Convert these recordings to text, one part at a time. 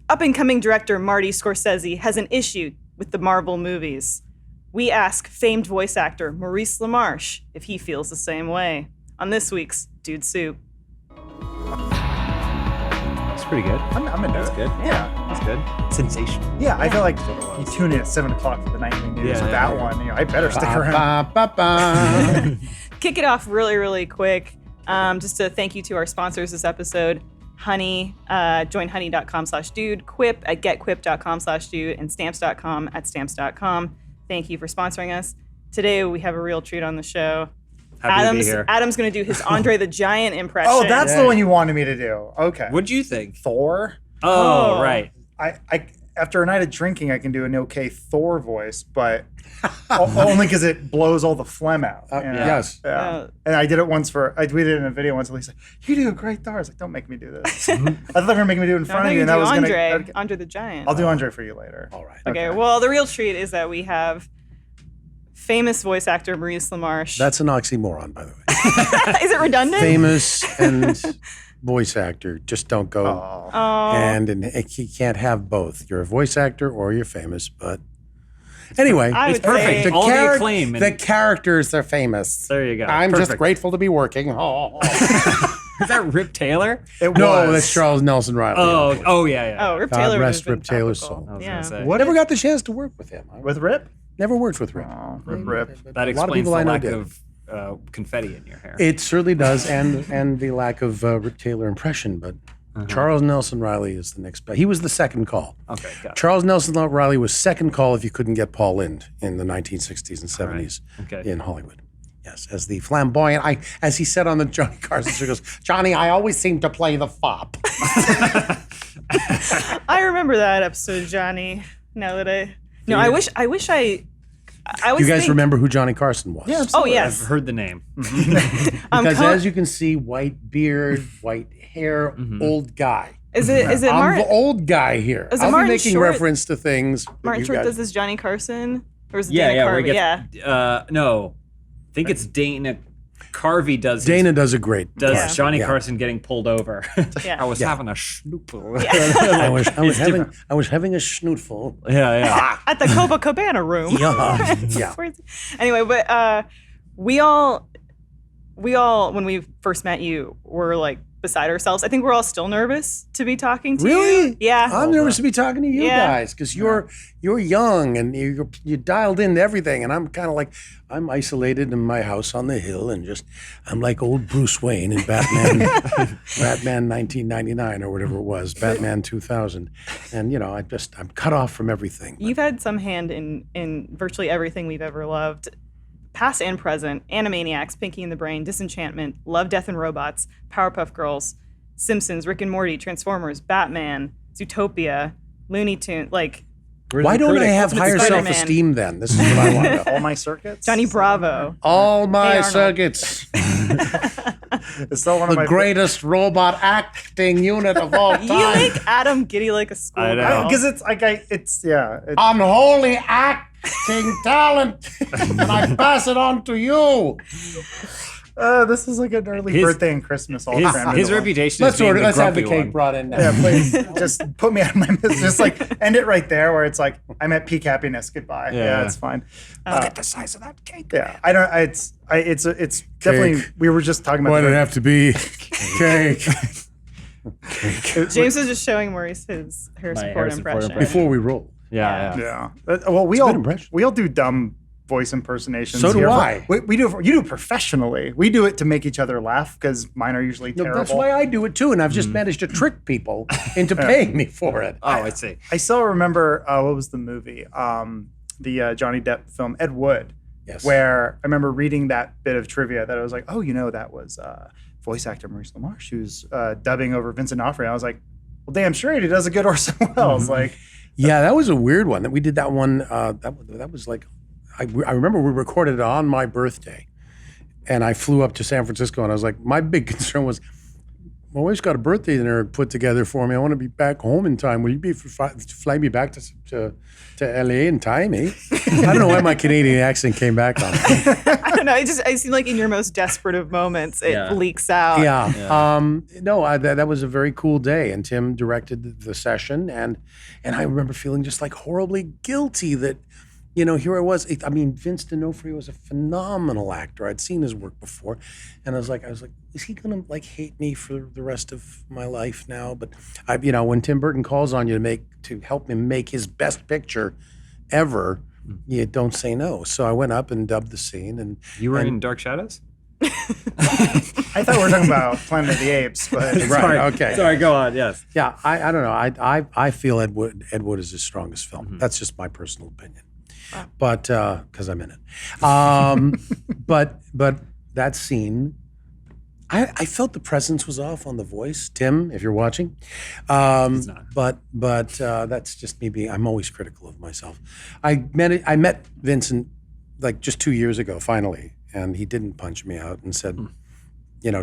Up-and-coming director Marty Scorsese has an issue with the Marvel movies. We ask famed voice actor Maurice LaMarche if he feels the same way on this week's Dude Soup. That's pretty good. I'm into That's it. good. Yeah. That's good. Sensational. Yeah, I feel like you tune in at 7 o'clock for the nightly news with that one. I better stick around. Kick it off really, really quick. Just to thank you to our sponsors this episode. Honey, join honey.com/dude, Quip at getquip.com/dude, and stamps.com at stamps.com. Thank you for sponsoring us. Today we have a real treat on the show. Happy to be here. Adam's going to do his Andre the Giant impression. Oh, that's the one you wanted me to do. Okay. What'd you think? Thor? Oh, right. I after a night of drinking, I can do an okay Thor voice, but only because it blows all the phlegm out. Yes. Yeah. And I did it once I tweeted it in a video once, and Lisa, you do a great Thor. I was like, don't make me do this. I thought they were making me do it in front of you, and that was Andre the Giant. I'll do Andre for you later. All right. Okay, well, the real treat is that we have famous voice actor Maurice LaMarche. That's an oxymoron, by the way. Is it redundant? Famous and voice actor just don't go. Oh. And you can't have both. You're a voice actor or you're famous, but anyway, It's perfect. say- All the acclaim. The characters are famous. There you go. I'm Perfect. just grateful to be working. Is that Rip Taylor? No, that's Charles Nelson Riley. Oh, yeah. Oh, Rip God Taylor. rest would have Rip been Taylor's topical. soul. I was Yeah. going to say. Never got the chance to work with him. With Rip? Never worked with Rip. Oh, Rip. That A lot of explains people the I know lack did. of confetti in your hair. It certainly does, and the lack of Rip Taylor impression. But Charles Nelson Riley is the next best. He was the second call. Okay, got it. Charles Nelson Riley was second call if you couldn't get Paul Lynde in the 1960s and 70s in Hollywood. Yes, as the flamboyant, as he said on the Johnny Carson show, he goes, Johnny, I always seem to play the fop. I remember that episode, Johnny. Now that I wish I You guys remember who Johnny Carson was? Yeah, Oh, yes. I've heard the name. Because as you can see, white beard, white hair, old guy. Is it I'm Martin? the old guy here. Is it I'll be Martin making Short? reference to things. that Martin you Short guys- does this Johnny Carson? Or is it Yeah, Dana where he Carvey? gets, no. I think it's Dana Carvey does Dana does a great. does Johnny Yeah. Carson getting pulled over. Yeah. I was having a schnoopel. I was It's different. having a schnootful. Yeah. At the Copacabana room. Yeah. Anyway, but we all when we first met you were like beside ourselves. I think we're all still nervous to be talking to you. Really? Yeah. I'm nervous to be talking to you Yeah. guys because you're young and you're dialed into everything, and I'm kind of like I'm isolated in my house on the hill, and I'm like old Bruce Wayne in Batman 1999 or whatever it was, Batman 2000, and I'm cut off from everything. You've had some hand in virtually everything we've ever loved. Past and present, Animaniacs, Pinky and the Brain, Disenchantment, Love, Death and Robots, Powerpuff Girls, Simpsons, Rick and Morty, Transformers, Batman, Zootopia, Looney Tunes, like Why don't I have higher Spider-Man. self-esteem then? This is what I want to know. All my circuits? Johnny Bravo. All Hey, my Arnold. circuits. It's still one of The my greatest robot acting unit of all You time. make Adam giddy like a school I know. girl. Because it's like it's Unholy acting talent. And I pass it on to you. this is like an early birthday and Christmas all crammed His into one. reputation is Let's being the have the grumpy cake one. brought in now. Yeah, please just put me out of my business. Just like end it right there where it's like I'm at peak happiness. Goodbye. Yeah, it's fine. Look at the size of that cake. Yeah, I don't. It's definitely. We were just talking about. Why did it have to be cake? James was just showing Maurice his Harrison Ford Harrison Ford impression. impression. Before we roll. Yeah. Yeah. Well, we a all good impression. we all do dumb voice impersonations. So do here. I. We do. You do it professionally. We do it to make each other laugh because mine are usually No, terrible. that's why I do it too, and I've just managed to trick people into paying me for it. Oh, I see. I still remember what was the movie? The Johnny Depp film Ed Wood. Yes. Where I remember reading that bit of trivia that I was like, oh, that was voice actor Maurice LaMarche who's dubbing over Vincent D'Onofrio. I was like, well, damn straight, he does a good Orson Welles. Like, Yeah, that was a weird one. That we did that one. That was like, I remember we recorded it on my birthday, and I flew up to San Francisco, and I was like, my big concern was, my wife's got a birthday dinner put together for me. I want to be back home in time. Will you be fly me back to LA in time, eh? I don't know why my Canadian accent came back on me. I don't know. I seem like in your most desperate of moments, it leaks out. Yeah. No, that was a very cool day, and Tim directed the session, and I remember feeling just like horribly guilty that, here I was. Vince D'Onofrio was a phenomenal actor. I'd seen his work before, and I was like, is he gonna hate me for the rest of my life now? But when Tim Burton calls on you to help him make his best picture ever, you don't say no. So I went up and dubbed the scene, and you were in Dark Shadows. I thought we were talking about Planet of the Apes, but right. Okay. Sorry. Go on. Yes. Yeah. I don't know. I feel Ed Wood is his strongest film. Mm-hmm. That's just my personal opinion. Wow. But because I'm in it. But that scene, I felt the presence was off on The Voice. Tim, if you're watching, he's not. But that's just me I'm always critical of myself. I met Vincent just 2 years ago finally, and he didn't punch me out and said,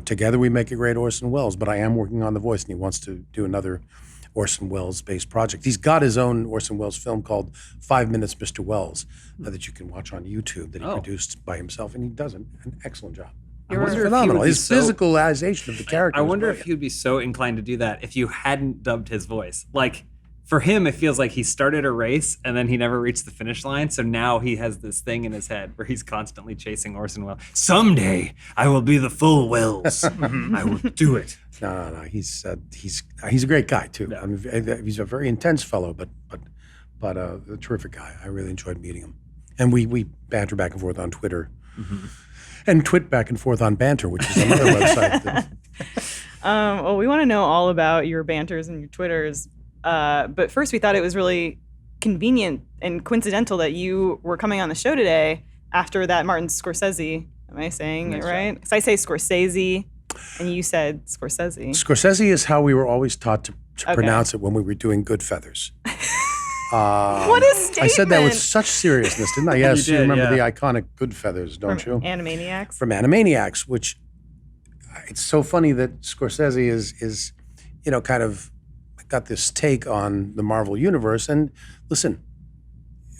together we make a great Orson Welles. But I am working on The Voice, and he wants to do another Orson Welles-based project. He's got his own Orson Welles film called 5 Minutes, Mr. Wells, that you can watch on YouTube that he produced by himself, and he does an excellent job. It's phenomenal. His physicalization of the character. I wonder if he would be so inclined to do that if you hadn't dubbed his voice. For him, it feels like he started a race and then he never reached the finish line. So now he has this thing in his head where he's constantly chasing Orson Welles. Someday I will be the full Welles. I will do it. No. He's a great guy too. Yeah. He's a very intense fellow, but a terrific guy. I really enjoyed meeting him, and we banter back and forth on Twitter, and twit back and forth on Banter, which is another website. Well, we want to know all about your banters and your Twitters. But first, we thought it was really convenient and coincidental that you were coming on the show today after that Martin Scorsese. Am I saying it right? Because I say Scorsese, and you said Scorsese. Scorsese is how we were always taught to pronounce it when we were doing Goodfeathers. What a statement! I said that with such seriousness, didn't I? Yes, you remember the iconic Goodfeathers, don't you? Animaniacs. From Animaniacs, which it's so funny that Scorsese is kind of got this take on the Marvel universe. And listen,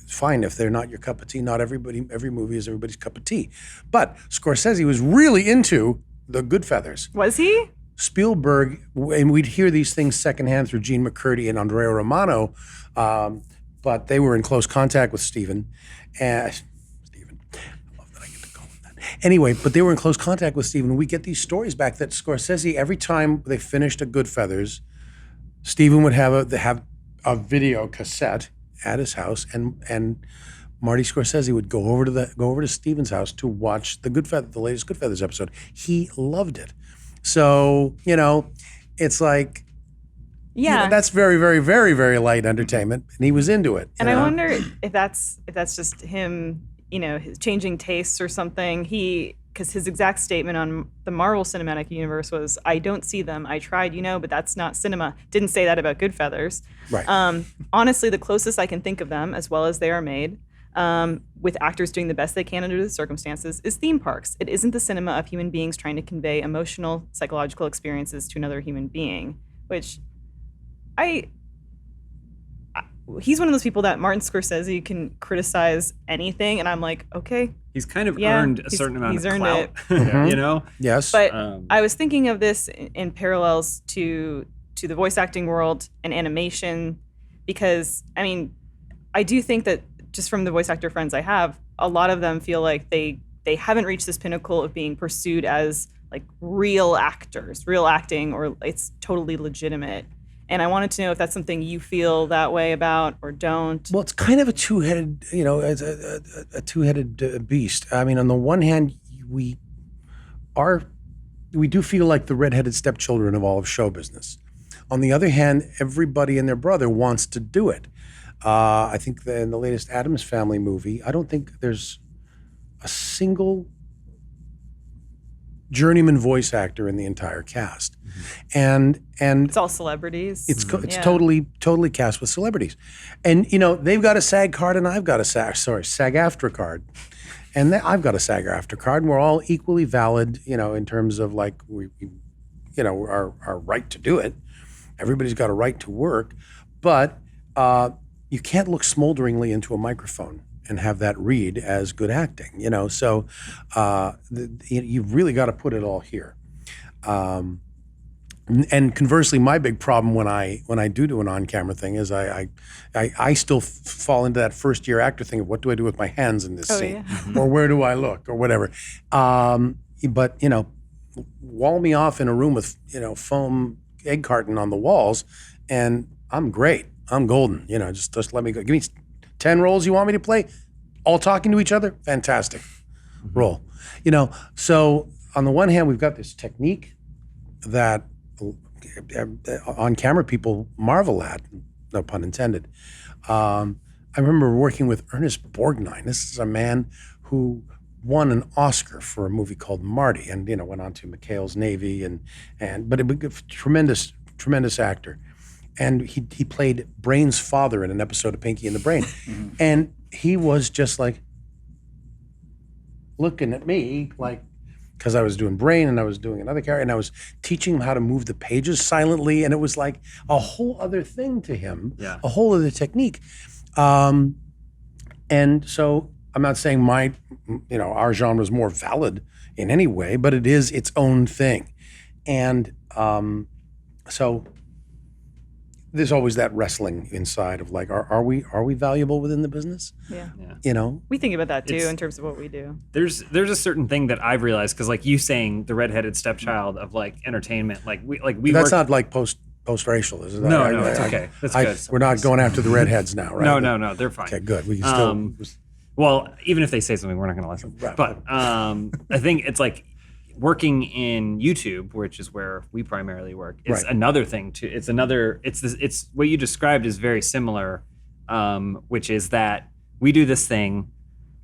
fine if they're not your cup of tea. Not every movie is everybody's cup of tea. But Scorsese was really into the Goodfeathers. Was he? Spielberg, and we'd hear these things secondhand through Gene McCurdy and Andrea Romano, but they were in close contact with Steven. Steven, I love that I get to call him that. Anyway, but they were in close contact with Steven. We get these stories back that Scorsese, every time they finished a Goodfeathers, Steven would have a video cassette at his house, and Marty Scorsese would go over to Steven's house to watch the latest Goodfeathers episode. He loved it. So, it's like, that's very, very, very, very light entertainment, and he was into it. And I wonder if that's just him, his changing tastes or something. Because his exact statement on the Marvel Cinematic Universe was, "I don't see them. I tried, but that's not cinema." Didn't say that about Goodfeathers. Right. Honestly, the closest I can think of them, as well as they are made, with actors doing the best they can under the circumstances, is theme parks. It isn't the cinema of human beings trying to convey emotional, psychological experiences to another human being, which he's one of those people that Martin Scorsese can criticize anything, and I'm like, okay. He's kind of earned a certain amount of clout, Yes. But I was thinking of this in parallels to the voice acting world and animation, because, I do think that just from the voice actor friends I have, a lot of them feel like they haven't reached this pinnacle of being pursued as real actors, real acting, or it's totally legitimate. And I wanted to know if that's something you feel that way about or don't. Well, it's kind of a two-headed, a two-headed beast. On the one hand, we do feel like the redheaded stepchildren of all of show business. On the other hand, everybody and their brother wants to do it. I think in the latest Addams Family movie, I don't think there's a single journeyman voice actor in the entire cast. And it's all celebrities. It's totally cast with celebrities. And they've got a SAG card and I've got a SAG-AFTRA card. And I've got a SAG-AFTRA card, and we're all equally valid, in terms of we our right to do it. Everybody's got a right to work, but you can't look smolderingly into a microphone and have that read as good acting, So you've really got to put it all here. And conversely, my big problem when I do an on-camera thing is I still fall into that first-year actor thing of what do I do with my hands in this scene, or where do I look, or whatever. But wall me off in a room with foam egg carton on the walls, and I'm great. I'm golden. Just let me go. Give me 10 roles you want me to play, all talking to each other. Fantastic, roll. So on the one hand, we've got this technique that on-camera people marvel at, no pun intended. I remember working with Ernest Borgnine. This is a man who won an Oscar for a movie called Marty, and went on to McHale's Navy, but a tremendous actor. And he played Brain's father in an episode of Pinky and the Brain. And he was just like looking at me because I was doing Brain and I was doing another character and I was teaching him how to move the pages silently, and it was like a whole other thing to him, a whole other technique. And so I'm not saying our genre is more valid in any way, but it is its own thing. And so there's always that wrestling inside of are we valuable within the business? Yeah. We think about that too in terms of what we do. There's a certain thing that I've realized, because you saying the redheaded stepchild of entertainment, we that's not post-racial, is it? No, it's okay. That's good. We're not going after the redheads now, right? No, they're fine. Okay, good. We can still. Well, even if they say something, we're not going to listen. Right. But I think it's working in YouTube, which is where we primarily work, is another thing too. It's what you described is very similar, which is that we do this thing.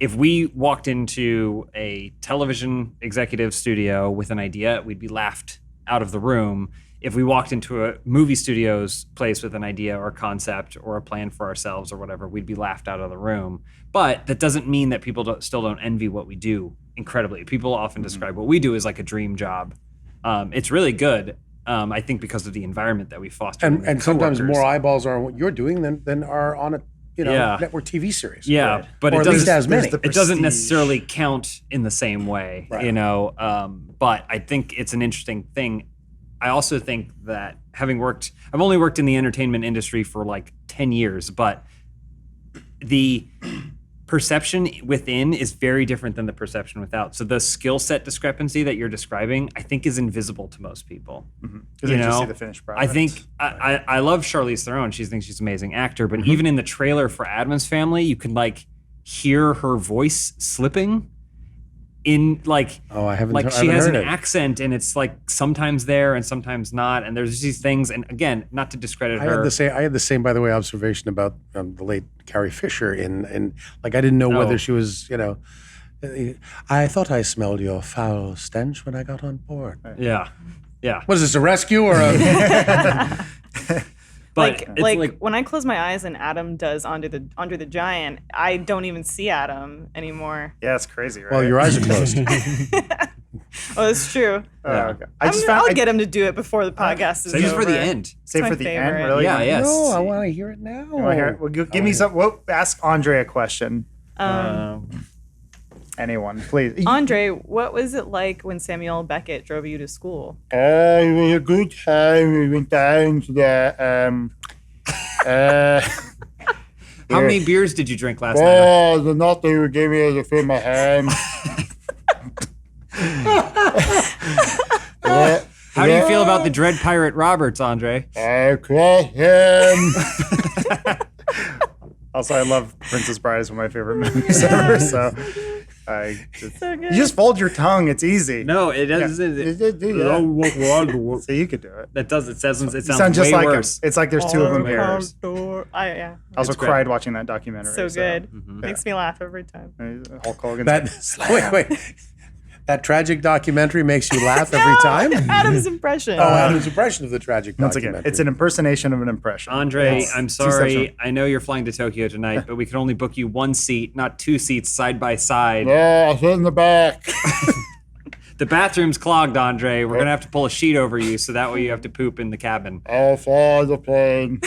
If we walked into a television executive studio with an idea, we'd be laughed out of the room. If we walked into a movie studio's place with an idea or concept or a plan for ourselves or whatever, we'd be laughed out of the room. But that doesn't mean that people still don't envy what we do incredibly. People often describe what we do as like a dream job. It's really good, I think, because of the environment that we foster. And sometimes more eyeballs are on what you're doing than are on a network TV series. Yeah, right. But or it at least as many. It doesn't necessarily count in the same way, but I think it's an interesting thing. I also think that I've only worked in the entertainment industry for 10 years, but the perception within is very different than the perception without. So the skill set discrepancy that you're describing, I think, is invisible to most people. Because they just see the finished product. I think I love Charlize Theron. She thinks she's an amazing actor, but even in the trailer for Addams Family, you can hear her voice slipping. In I haven't she has heard an it. accent, and it's sometimes there and sometimes not, and there's these things. And again, not to discredit her. I had the same, by the way, observation about the late Carrie Fisher. In I didn't know whether she was, I thought I smelled your foul stench when I got on board. Yeah. What is this, a rescue or a? But when I close my eyes and Adam does Under the Giant, I don't even see Adam anymore. Yeah, it's crazy, right? Well, your eyes are closed. Oh, that's true. Okay. I'll get him to do it before the podcast is save over. it for the end. Save my for the favorite. end, really? Yeah, yes. No, I want to hear it now. You want to hear it? Well, give me some. Well, ask Andre a question. Anyone, please. Andre, what was it like when Samuel Beckett drove you to school? It was a good time. We went down to the How many beers did you drink last night? the nut they would give me to fill my hand. How do you feel about the Dread Pirate Roberts, Andre? I crush him. Also, I love Princess Bride. Is one of my favorite movies ever. So, So good. you just fold your tongue. It's easy. No, it doesn't. So you could do it. That does. It sounds You sound just way like worse. It's like there's two of them here. Yeah. I also It's great. cried watching that documentary. So good. Mm-hmm. Makes me laugh every time. Hulk Hogan. Wait. That tragic documentary makes you laugh every time? Adam's impression. Adam's impression of the tragic Once documentary. again, it's an impersonation of an impression. Andre, Yes. I'm sorry. I know you're flying to Tokyo tonight, but we can only book you one seat, not two seats side by side. I sit in the back. The bathroom's clogged, Andre. We're gonna have to pull a sheet over you, so that way you have to poop in the cabin. I'll fly the plane.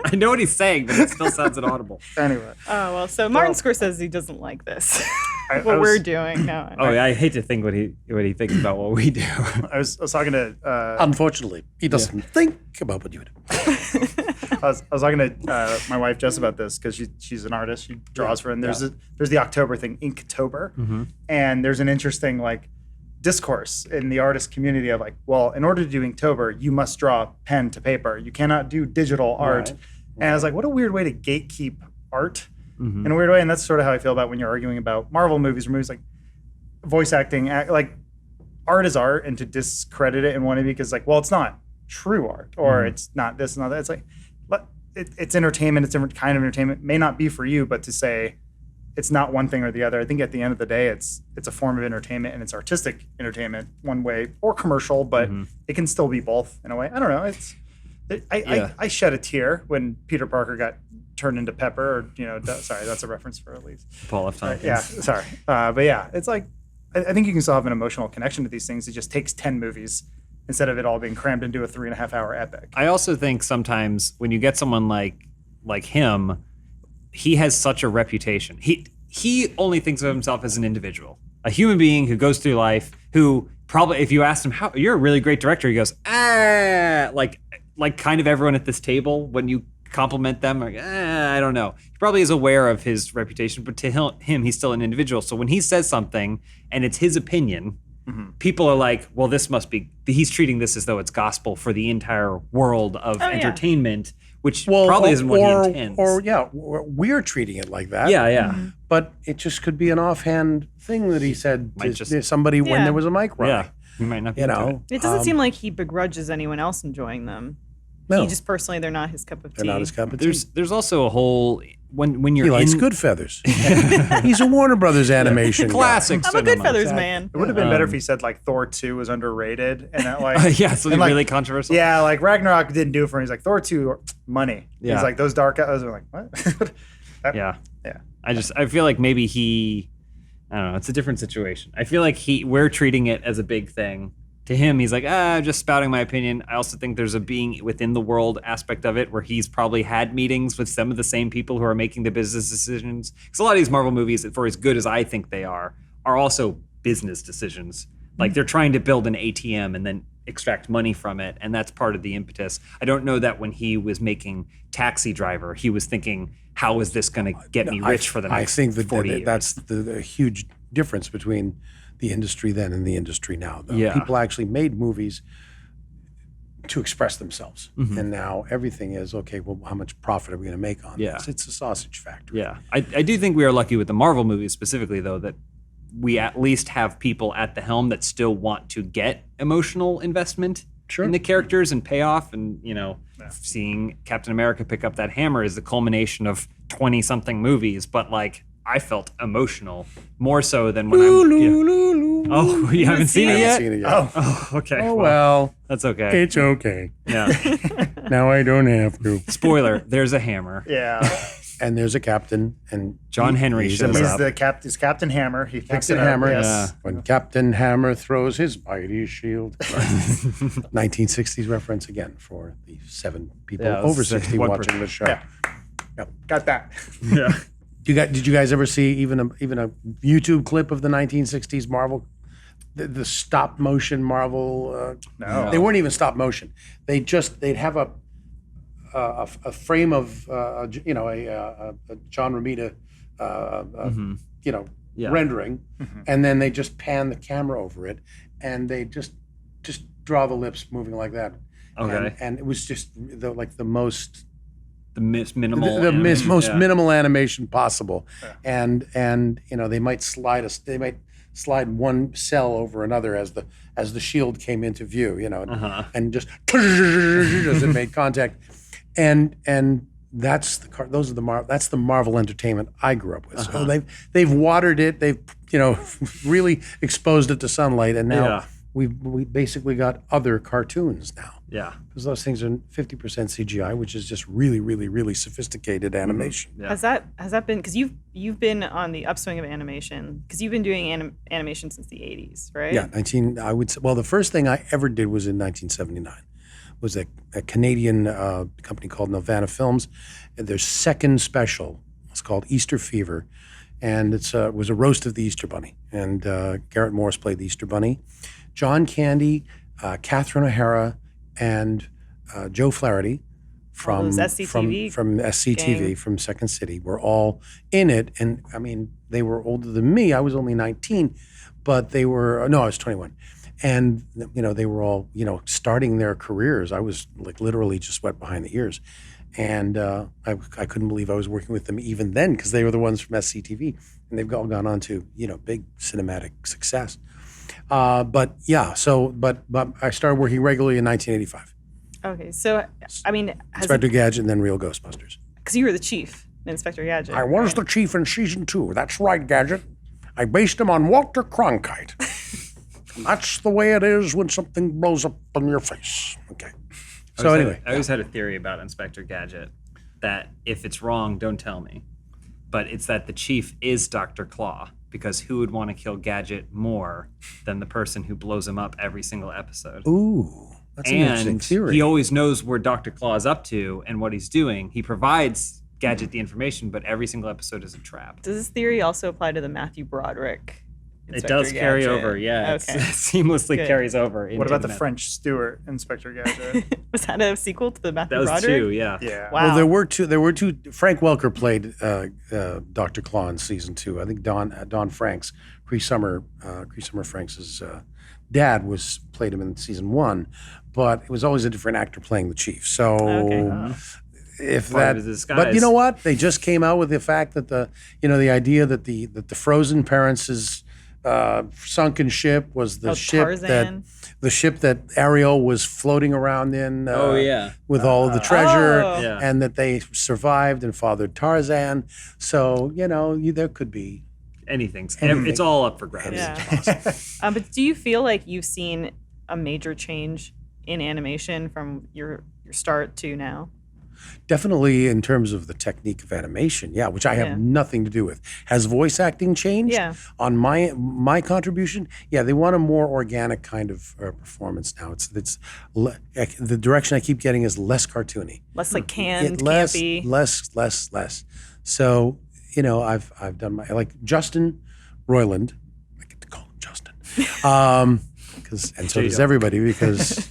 I know what he's saying, but it still sounds inaudible. Anyway. Oh, well, so Martin Scorsese doesn't like this. I what was- we're doing. No. Oh yeah, I hate to think what he thinks about what we do. I was talking to Unfortunately, he doesn't think about what you do. I was talking to my wife Jess about this because she's an artist. She draws for, and there's the October thing, Inktober, and there's an interesting like discourse in the artist community of like, well, in order to do Inktober, you must draw pen to paper. You cannot do digital art. Right. And I was like, what a weird way to gatekeep art in a weird way. And that's sort of how I feel about when you're arguing about Marvel movies or movies like voice acting, like art is art, and to discredit it in one way because like, well, it's not true art or it's not this and not that. It's like, it's entertainment. It's a different kind of entertainment. It may not be for you, but to say it's not one thing or the other. I think at the end of the day, it's a form of entertainment and it's artistic entertainment one way or commercial, but it can still be both in a way. I don't know. I shed a tear when Peter Parker got turned into Pepper, or sorry, that's a reference for Elise. Paul F. Tompkins. Yeah, sorry, but yeah, it's like I think you can still have an emotional connection to these things. It just takes 10 movies instead of it all being crammed into a 3.5 hour epic. I also think sometimes when you get someone like him, he has such a reputation. He only thinks of himself as an individual, a human being who goes through life, who probably, if you asked him, how you're a really great director, he goes, like kind of everyone at this table, when you compliment them, like, I don't know. He probably is aware of his reputation, but to him, he's still an individual. So when he says something and it's his opinion, people are like, well, this must be, he's treating this as though it's gospel for the entire world of entertainment, which probably isn't what he intends. We're treating it like that. Yeah. But it just could be an offhand thing that he said to somebody when Yeah. there was a mic running. Yeah. He might not be You into know, It doesn't seem like he begrudges anyone else enjoying them. no, He just personally, they're not his cup of tea. they're not his cup of tea. There's also a whole when you're He likes in good feathers. He's a Warner Brothers animation guy. classic I'm a cinema. Goodfeathers man. It would have been better if he said like Thor 2 was underrated and that like Yeah, something and, like, really controversial. yeah, like Ragnarok didn't do it for him. He's like Thor 2 money. Yeah. He's like those dark eyes are like what? Yeah. Yeah. I feel like maybe I don't know, it's a different situation. I feel like we're treating it as a big thing. To him, he's like, I'm just spouting my opinion. I also think there's a being within the world aspect of it where he's probably had meetings with some of the same people who are making the business decisions. Because a lot of these Marvel movies, for as good as I think they are also business decisions. Like they're trying to build an ATM and then extract money from it, and that's part of the impetus. I don't know that when he was making Taxi Driver, he was thinking, how is this going to get me rich for the next 40 years? That's the huge difference between the industry then and the industry now. Though. Yeah. People actually made movies to express themselves. And now everything is, okay, well, how much profit are we going to make on this? It's a sausage factory. Yeah. I do think we are lucky with the Marvel movies specifically, though, that we at least have people at the helm that still want to get emotional investment in the characters and payoff. And, seeing Captain America pick up that hammer is the culmination of 20-something movies. But, like, I felt emotional more so than when Oh, you haven't seen it yet? Oh, okay. Oh, well, that's okay. it's okay. Yeah. Now I don't have to. Spoiler, there's a hammer. Yeah. And there's a captain, and John Henry shows He's up. He's Captain Hammer. He picks Captain it up. Hammer. Yes. When Captain Hammer throws his mighty shield. 1960s reference again for the 7 people over 60 watching the show. Yeah. Got that. Yeah. Did you guys ever see even a YouTube clip of the 1960s Marvel, the stop motion Marvel? No. They weren't even stop motion. They'd have a frame of a John Romita rendering, and then they just pan the camera over it, and they just draw the lips moving like that. Okay. And it was just the most. Minimal. The animation, most minimal animation possible, and they might slide one cell over another as the shield came into view, and just as it made contact, and that's that's the Marvel entertainment I grew up with. So they've watered it, they've really exposed it to sunlight, and now we basically got other cartoons now. Yeah. Because those things are 50% CGI, which is just really, really, really sophisticated animation. Yeah. Has that been, because you've been on the upswing of animation, because you've been doing animation since the 80s, right? Yeah, I would say, well, the first thing I ever did was in 1979. Was a Canadian company called Nelvana Films. And their second special was called Easter Fever, and it was a roast of the Easter Bunny. And Garrett Morris played the Easter Bunny. John Candy, Catherine O'Hara, and Joe Flaherty from SCTV SCTV from Second City were all in it. And I mean, they were older than me. I was only 19, but I was 21. And they were all starting their careers. I was like literally just wet behind the ears, and I couldn't believe I was working with them even then, because they were the ones from SCTV, and they've all gone on to big cinematic success. But I started working regularly in 1985. Okay, so I mean, Inspector Gadget and then Real Ghostbusters. Because you were the chief in Inspector Gadget. I was the chief in season 2. That's right, Gadget. I based him on Walter Cronkite. That's the way it is when something blows up in your face. Okay. So anyway. I always had a theory about Inspector Gadget that if it's wrong, don't tell me. But it's that the chief is Dr. Claw, because who would want to kill Gadget more than the person who blows him up every single episode? Ooh, that's an interesting theory. He always knows where Dr. Claw is up to and what he's doing. He provides Gadget the information, but every single episode is a trap. Does this theory also apply to the Matthew Broderick? It does carry over, yeah. Okay. It seamlessly carries over. What about the French Stewart Inspector Gadget? Was that a sequel to the Matthew Broderick? That was 2, yeah. Yeah. Wow. Well, there were two. Frank Welker played Dr. Claw in season 2. I think Don Franks, Cree Summer Franks' dad played him in season 1, but it was always a different actor playing the chief. So. Okay. But you know what? They just came out with the fact that the idea that the frozen parents' sunken ship was the ship that Ariel was floating around in. With all of the treasure, and that they survived and fathered Tarzan. So there could be anything. It's all up for grabs. Yeah. But do you feel like you've seen a major change in animation from your start to now? Definitely in terms of the technique of animation, yeah, which I have nothing to do with. Has voice acting changed? Yeah. On my contribution, yeah, they want a more organic kind of performance now. The direction I keep getting is less cartoony. Less like campy. Less. So, I've done like Justin Roiland. I get to call him Justin. And so does everybody because,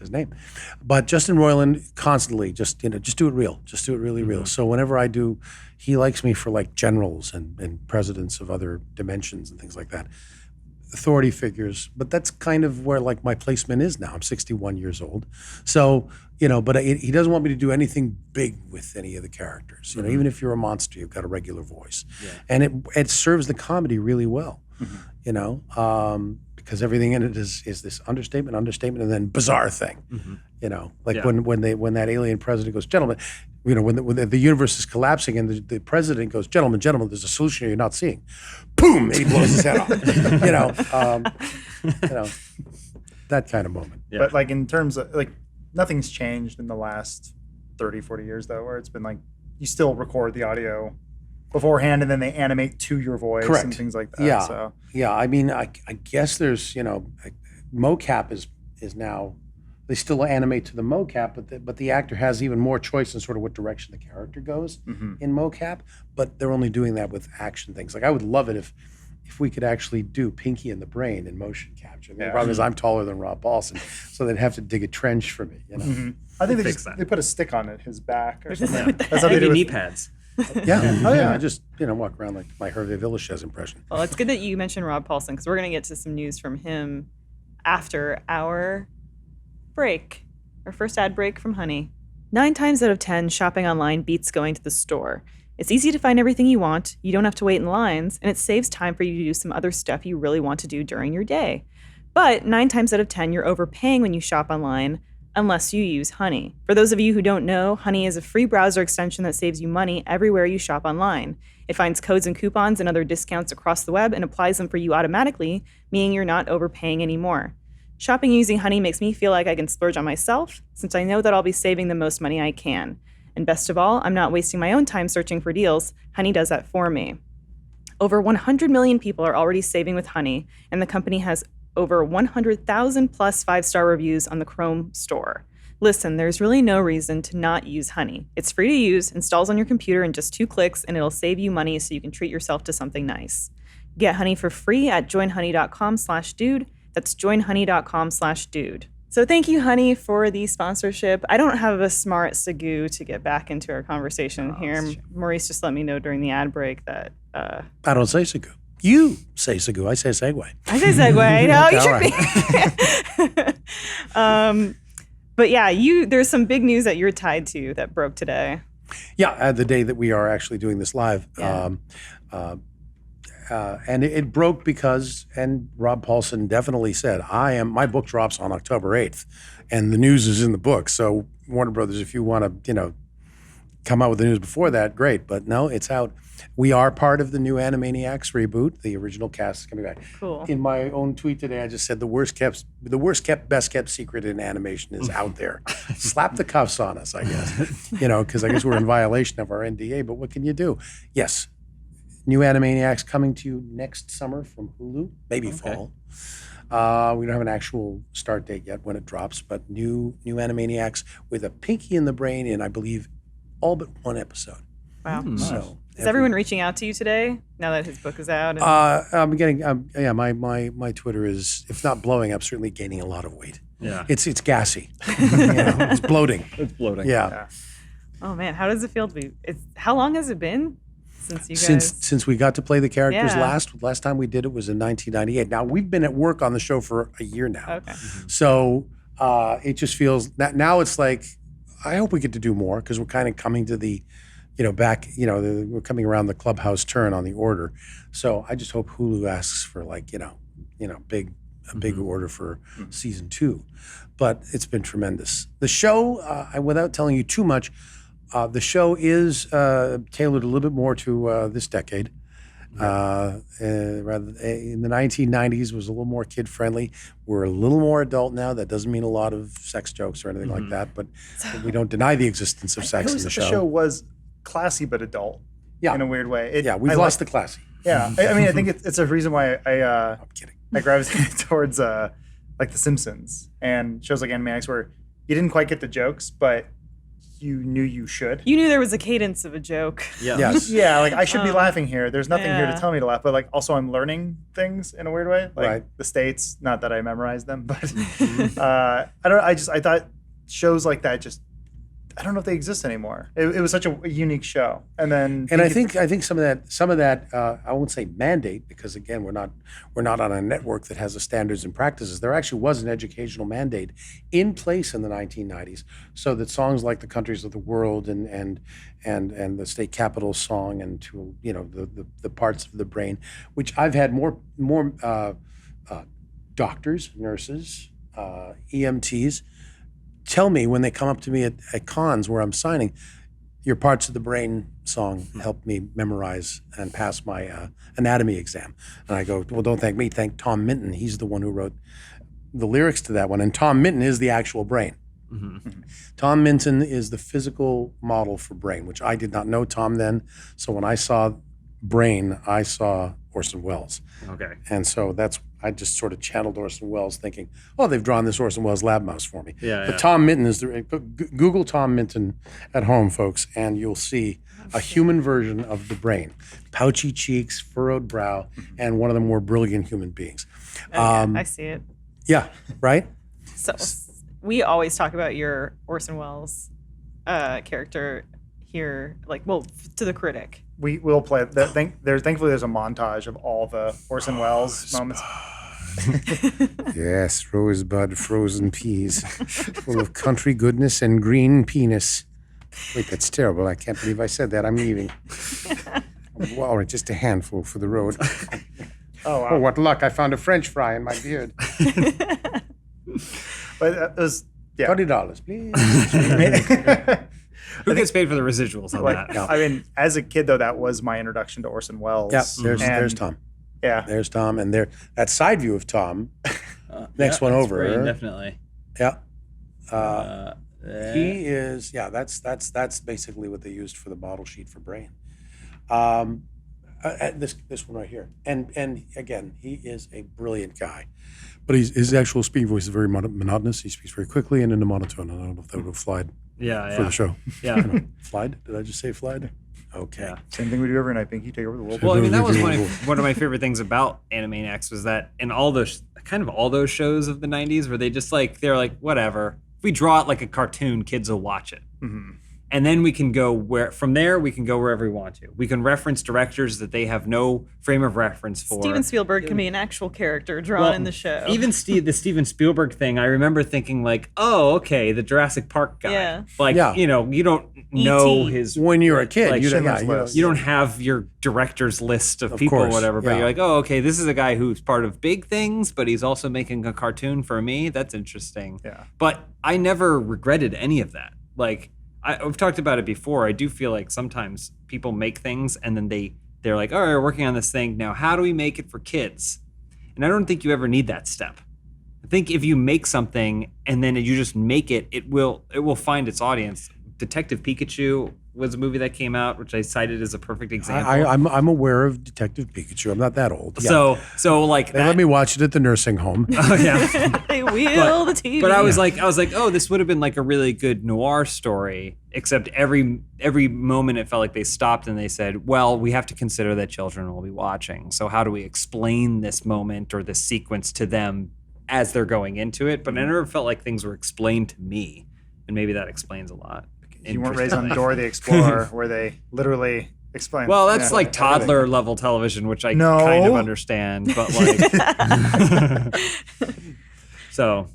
his name, but Justin Roiland constantly just do it real, just do it really real. So whenever I do, he likes me for like generals and presidents of other dimensions and things like that, authority figures. But that's kind of where like my placement is now. I'm 61 years old, so but he doesn't want me to do anything big with any of the characters. Even if you're a monster, you've got a regular voice, and it serves the comedy really well. Because everything in it is this understatement, and then bizarre thing. When that alien president goes, gentlemen, when the universe is collapsing and the president goes, gentlemen, there's a solution you're not seeing. Boom, and he blows his head off. That kind of moment. Yeah. But like in terms of like nothing's changed in the last 30, 40 years though, where it's been like you still record the audio beforehand and then they animate to your voice. Correct. And things like that. Yeah. So. Yeah. I mean, I guess there's, mocap is now, they still animate to the mocap, but the actor has even more choice in sort of what direction the character goes in mocap, but they're only doing that with action things. Like I would love it if we could actually do Pinky and the Brain in motion capture. The problem is I'm taller than Rob Paulson, so they'd have to dig a trench for me, I think they put a stick on his back or something. That's how they do knee pads. Yeah. Oh, yeah. I just, walk around like my Hervé Villachez impression. Well, it's good that you mentioned Rob Paulson because we're going to get to some news from him after our break, our first ad break from Honey. 9 times out of 10, shopping online beats going to the store. It's easy to find everything you want, you don't have to wait in lines, and it saves time for you to do some other stuff you really want to do during your day. But 9 times out of 10, you're overpaying when you shop online, unless you use Honey. For those of you who don't know, Honey is a free browser extension that saves you money everywhere you shop online. It finds codes and coupons and other discounts across the web and applies them for you automatically, meaning you're not overpaying anymore. Shopping using Honey makes me feel like I can splurge on myself, since I know that I'll be saving the most money I can. And best of all, I'm not wasting my own time searching for deals. Honey does that for me. Over 100 million people are already saving with Honey, and the company has over 100,000 plus 5-star reviews on the Chrome store. Listen, there's really no reason to not use Honey. It's free to use, installs on your computer in just 2 clicks, and it'll save you money so you can treat yourself to something nice. Get Honey for free at joinhoney.com/dude. That's joinhoney.com/dude. So thank you, Honey, for the sponsorship. I don't have a smart Segu to get back into our conversation here. Maurice just let me know during the ad break that... I don't say Segu. You say Segu. I say Segway. I say Segway. No, you Okay, should be. But yeah, there's some big news that you're tied to that broke today. Yeah, the day that we are actually doing this live. Yeah. And it broke because, and Rob Paulson definitely said, my book drops on October 8th, and the news is in the book. So Warner Brothers, if you want to, come out with the news before that, great. But no, it's out. We are part of the new Animaniacs reboot. The original cast is coming back. Cool. In my own tweet today, I just said the worst kept, best kept secret in animation is out there. Slap the cuffs on us, I guess. Because I guess we're in violation of our NDA. But what can you do? Yes. New Animaniacs coming to you next summer from Hulu, maybe fall. We don't have an actual start date yet when it drops, but new Animaniacs with a pinky in the brain in, I believe, all but 1 episode. Wow. So is everyone reaching out to you today now that his book is out? I'm getting, my Twitter is, if not blowing up, certainly gaining a lot of weight. Yeah. It's gassy. It's bloating. It's bloating. Yeah. Oh man, how does it feel to be? How long has it been since you guys? Since we got to play the characters Yeah. last time we did it was in 1998. Now we've been at work on the show for a year now. Okay. So it just feels that now it's like I hope we get to do more because we're kind of coming to the, we're coming around the clubhouse turn on the order. So I just hope Hulu asks for big order for season 2. But it's been tremendous. The show, without telling you too much, the show is tailored a little bit more to this decade. Rather in the 1990s was a little more kid friendly. We're a little more adult now. That doesn't mean a lot of sex jokes or anything like that, but we don't deny the existence of sex in the show. The show was classy but adult in a weird way. We've lost the classy. Yeah, I mean, I think it's a reason why I'm kidding. I gravitated towards like The Simpsons and shows like Animaniacs where you didn't quite get the jokes, but you knew you should. You knew there was a cadence of a joke. Yeah. Yes. Yeah, like I should be laughing here. There's nothing here Yeah. to tell me to laugh, but like also I'm learning things in a weird way. Like Right. the states, not that I memorized them, but I don't know. I thought shows like that just I don't know if they exist anymore. It was such a unique show, and I think some of that I won't say mandate because again we're not on a network that has the standards and practices. There actually was an educational mandate in place in the 1990s, so that songs like "The Countries of the World" and the State Capitol song and to the parts of the brain, which I've had more doctors, nurses, EMTs. Tell me when they come up to me at cons where I'm signing, your parts of the brain song helped me memorize and pass my anatomy exam. And I go, well, don't thank me, thank Tom Minton. He's the one who wrote the lyrics to that one. And Tom Minton is the actual brain. Mm-hmm. Tom Minton is the physical model for brain, which I did not know Tom then. So when I saw brain, I saw Orson Welles. Okay. And so I just sort of channeled Orson Welles thinking, oh, they've drawn this Orson Welles lab mouse for me. Yeah, but yeah. Tom Minton is Google Tom Minton at home, folks, and you'll see a human version of the brain. Pouchy cheeks, furrowed brow, and one of the more brilliant human beings. I see it. Yeah, right? So we always talk about your Orson Welles character here, to the critic. we will play. Thankfully, there's a montage of all the Orson Welles moments. Yes, rosebud, frozen peas, full of country goodness and green penis. Wait, that's terrible. I can't believe I said that. I'm leaving. All right, just a handful for the road. Oh, wow. Oh, what luck. I found a French fry in my beard. But it was, Yeah. $20, please. Who gets paid for the residuals on Like, that? I mean, as a kid though, that was my introduction to Orson Welles. Yeah, there's And- Tom. Yeah. There's Tom, and there that side view of Tom. Next one that's over. Brain, definitely. Yeah. He He is, that's basically what they used for the model sheet for Brain. This one right here, and again, he is a brilliant guy, but his actual speaking voice is very monotonous. He speaks very quickly and in a monotone. I don't know if that would have flied for the show. Yeah. Flied? Did I just say flied? Okay. Yeah. Same thing we do every night. Pinky, take over the world. Well, I mean, that was one of my favorite things about Animaniacs was that in all those shows of the 90s where they just they're like, whatever. If we draw it like a cartoon, kids will watch it. Mm-hmm. And then we can go from there, we can go wherever we want to. We can reference directors that they have no frame of reference for. Steven Spielberg can be an actual character drawn in the show. Even the Steven Spielberg thing, I remember thinking oh, okay, the Jurassic Park guy. Yeah. You don't know E.T. his... When you're a kid, you don't have your director's list of people course, or whatever, but yeah. you're like, oh, okay, this is a guy who's part of big things, but he's also making a cartoon for me. That's interesting. Yeah. But I never regretted any of that. I've talked about it before. I do feel like sometimes people make things and then they're like, all right, we're working on this thing. Now, how do we make it for kids? And I don't think you ever need that step. I think if you make something and then you just make it, it will find its audience. Detective Pikachu was a movie that came out, which I cited as a perfect example. I'm aware of Detective Pikachu. I'm not that old. So they let me watch it at the nursing home. Oh, yeah. They wheel the TV. But I was like, oh, this would have been like a really good noir story, except every moment it felt like they stopped and they said, well, we have to consider that children will be watching. So how do we explain this moment or this sequence to them as they're going into it? But I never felt like things were explained to me. And maybe that explains a lot. You weren't raised on Dora the Explorer, where they literally explain. Well, that's like toddler everything. level television, which I kind of understand, but so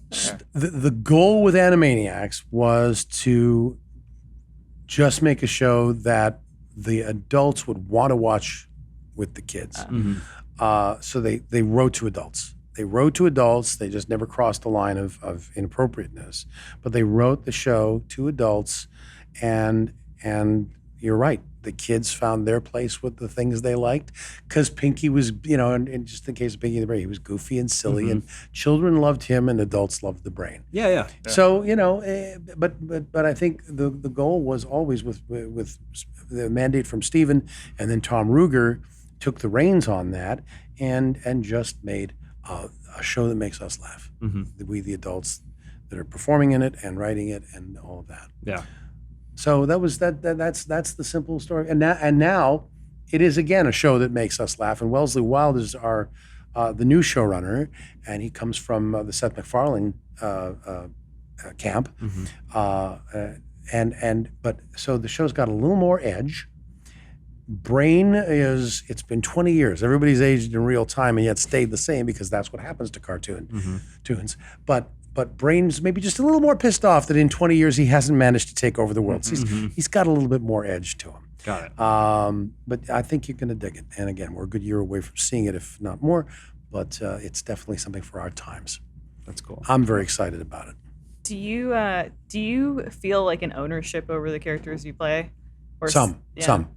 The goal with Animaniacs was to just make a show that the adults would want to watch with the kids. So they wrote to adults. They wrote to adults. They just never crossed the line of inappropriateness. But they wrote the show to adults, and you're right. The kids found their place with the things they liked because Pinky was, and just in case of Pinky the Brain, he was goofy and silly, and children loved him and adults loved the Brain. Yeah. So but I think the goal was always with the mandate from Steven, and then Tom Ruger took the reins on that and just made a show that makes us laugh. We, the adults that are performing in it and writing it and all of that. Yeah. So that's the simple story. And now it is again a show that makes us laugh. And Wellesley Wild is the new showrunner, and he comes from the Seth MacFarlane camp. But so the show's got a little more edge. Brain it's been 20 years. Everybody's aged in real time and yet stayed the same because that's what happens to cartoons. But Brain's maybe just a little more pissed off that in 20 years he hasn't managed to take over the world. So he's got a little bit more edge to him. Got it. But I think you're going to dig it. And again, we're a good year away from seeing it, if not more. But it's definitely something for our times. That's cool. I'm very excited about it. Do you feel like an ownership over the characters you play? Or Some.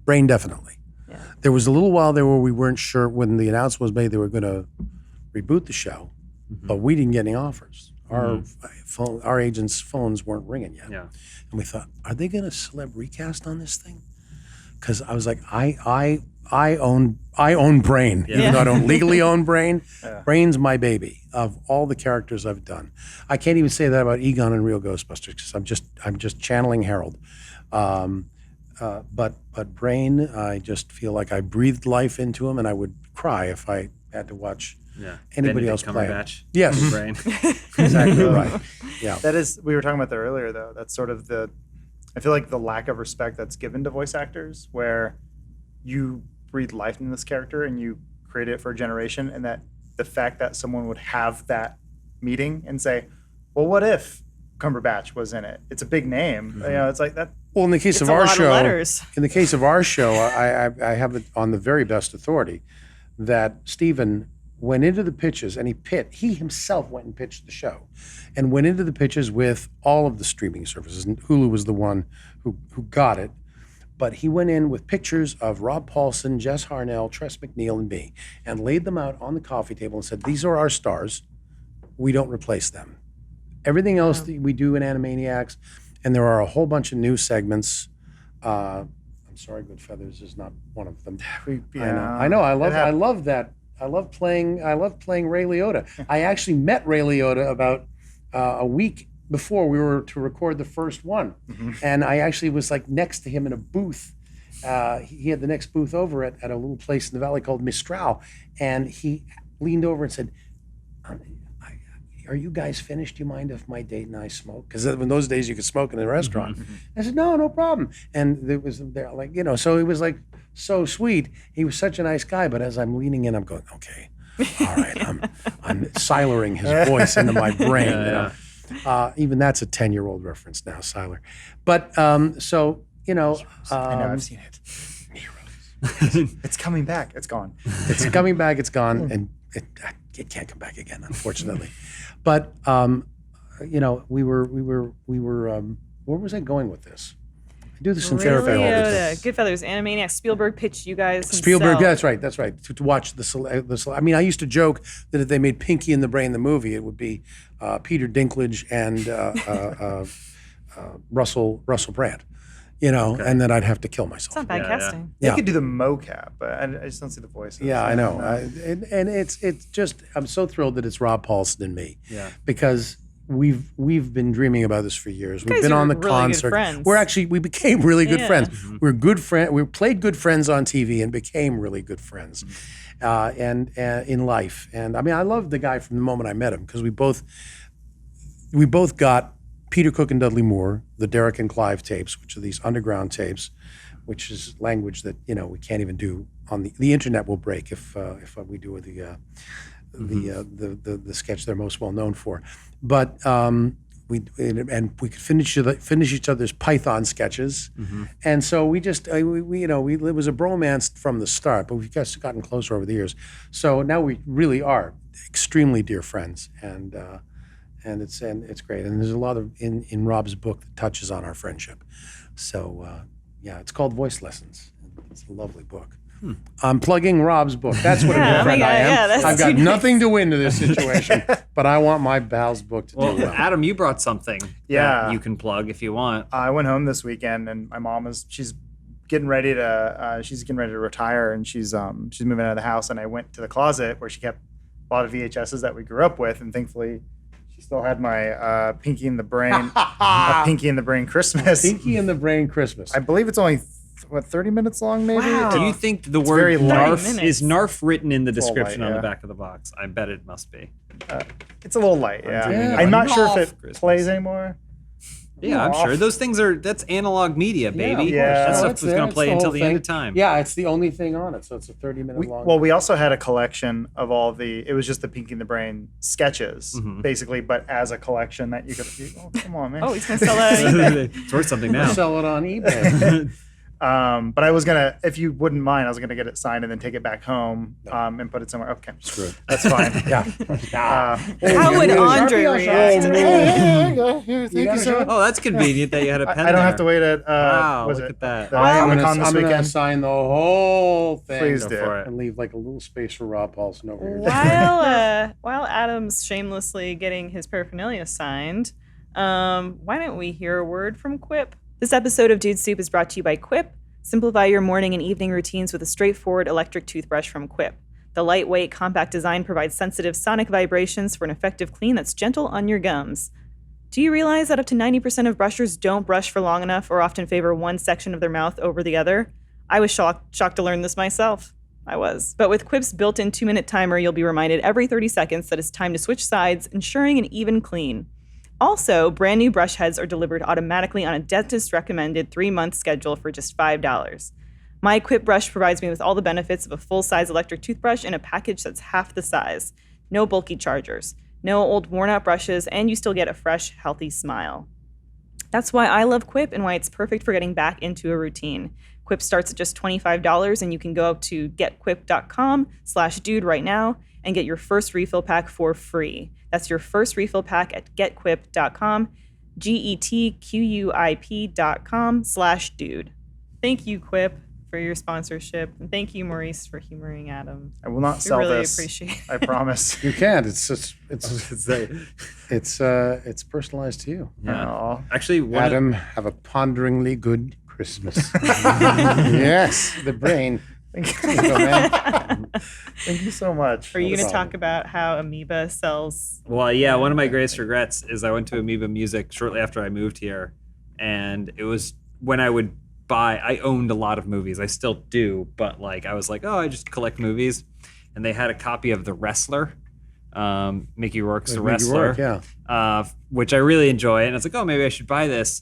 Brain definitely. Yeah. There was a little while there where we weren't sure when the announcement was made they were going to reboot the show, but we didn't get any offers. Our agents' phones weren't ringing yet. Yeah. And we thought, are they going to celeb recast on this thing? Because I was like, I own Brain, even though I don't legally own Brain. Brain's my baby of all the characters I've done. I can't even say that about Egon and Real Ghostbusters because I'm just channeling Harold. But Brain, I just feel like I breathed life into him, and I would cry if I had to watch anybody else play him. Yes, Brain. Exactly right. Yeah, That is, we were talking about that earlier, though. That's sort of I feel like the lack of respect that's given to voice actors, where you breathe life into this character and you create it for a generation, and that the fact that someone would have that meeting and say, well, what if Cumberbatch was in it? It's a big name. It's like that. Well, in the case of a our lot of show, letters. in the case of our show, I have it on the very best authority that Stephen went into the pitches, and he himself went and pitched the show, and went into the pitches with all of the streaming services. And Hulu was the one who got it, but he went in with pictures of Rob Paulson, Jess Harnell, Tress MacNeille, and me, and laid them out on the coffee table and said, "These are our stars. We don't replace them. Everything else that we do in Animaniacs, and there are a whole bunch of new segments. I'm sorry, Good Feathers is not one of them. I know. I love that. I love playing Ray Liotta. I actually met Ray Liotta about a week before we were to record the first one, and I actually was like next to him in a booth. He had the next booth over at a little place in the valley called Mistral, and he leaned over and said, "Are you guys finished? Do you mind if my date and I smoke?" Because in those days you could smoke in a restaurant. I said, "No problem." And there like, so it was like so sweet. He was such a nice guy. But as I'm leaning in, I'm going, okay, all right, I'm silering his voice into my brain. Even that's a 10-year-old reference now, Siler. But I know, I've seen it. It's coming back. It's gone. It's coming back. It's gone, and it can't come back again, unfortunately. But we were. Where was I going with this? I do this in therapy all the time. Good Feathers, Animaniacs, Spielberg pitched you guys himself. Spielberg, that's right. To watch the. I mean, I used to joke that if they made Pinky and the Brain the movie, it would be Peter Dinklage and Russell Brand. And then I'd have to kill myself. It's not bad casting. They could do the mocap, but I just don't see the voices. Yeah, I know. And it's just, I'm so thrilled that it's Rob Paulson and me. Yeah. Because we've been dreaming about this for years. We've guys been are on the really concert. good friends. We became really good Yeah. friends. We're good friends. We played good friends on TV and became really good friends, and in life. And I mean, I loved the guy from the moment I met him because we both got Peter Cook and Dudley Moore, the Derek and Clive tapes, which are these underground tapes, which is language that we can't even do on the internet. Will break if we do the sketch they're most well known for. But we could finish each other's Python sketches, and so we just it was a bromance from the start, but we've just gotten closer over the years. So now we really are extremely dear friends, and it's great. And there's a lot of in Rob's book that touches on our friendship. So it's called Voice Lessons. It's a lovely book. I'm plugging Rob's book. That's what a good friend I am. I've got nothing to win to this situation, but I want my Bal's book to do well. Adam, you brought something that you can plug if you want. I went home this weekend, and my mom she's getting ready to retire, and she's moving out of the house. And I went to the closet where she kept a lot of VHSs that we grew up with, and thankfully she still had my Pinky and the Brain, Pinky and the Brain Christmas. Pinky and the Brain Christmas. I believe it's only 30 minutes long, maybe? Wow. Do you think the word Narf is Narf written in the description light, on the back of the box? I bet it must be. It's a little light, yeah. of I'm a not sure if Narf it Christmas. plays anymore. Yeah, I'm sure. Those things that's analog media, baby. Yeah. That stuff It's was going there. to play It's the until whole the end thing. of time. Yeah, it's the only thing on it, so it's a 30-minute long. Well, we also had a collection of it was just the Pinky and the Brain sketches, basically, but as a collection that you could, come on, man. Oh, he's going to sell that on eBay. It's worth something now. Sell it on eBay. But I was gonna, if you wouldn't mind, I was gonna get it signed and then take it back home and put it somewhere. Okay, Screw it. that's fine. How would Andre react? Thank you so much. Oh, that's convenient that you had a pen I don't have to there. wait at Wow, was look it at that. the I'm Comic-Con going this to weekend? sign the whole thing. Please Go do. for it. And leave like a little space for Rob Paulson over here. While Adam's shamelessly getting his paraphernalia signed, why don't we hear a word from Quip? This episode of Dude Soup is brought to you by Quip. Simplify your morning and evening routines with a straightforward electric toothbrush from Quip. The lightweight, compact design provides sensitive sonic vibrations for an effective clean that's gentle on your gums. Do you realize that up to 90% of brushers don't brush for long enough or often favor one section of their mouth over the other? I was shocked to learn this myself. I was. But with Quip's built-in 2-minute timer, you'll be reminded every 30 seconds that it's time to switch sides, ensuring an even clean. Also, brand new brush heads are delivered automatically on a dentist-recommended 3-month schedule for just $5. My Quip brush provides me with all the benefits of a full-size electric toothbrush in a package that's half the size. No bulky chargers, no old worn-out brushes, and you still get a fresh, healthy smile. That's why I love Quip and why it's perfect for getting back into a routine. Quip starts at just $25, and you can go up to getquip.com/dude right now and get your first refill pack for free. That's your first refill pack at getquip.com, getquip.com/dude. Thank you, Quip, for your sponsorship. And thank you, Maurice, for humoring Adam. I will not We sell really this. appreciate it. I promise. You can't. It's personalized to you. Aw. Actually, Adam, have a ponderingly good Christmas. Yes, the brain. Thank There you go, man. Thank you so much. Are you going to That's- talk about how Amoeba sells? Well, yeah, one of my greatest regrets is I went to Amoeba Music shortly after I moved here, and it was when I would I owned a lot of movies. I still do, but like I was like, oh, I just collect movies, and they had a copy of The Wrestler, Mickey Rourke's The Mickey Wrestler, Rourke, which I really enjoy, and I was like, oh, maybe I should buy this.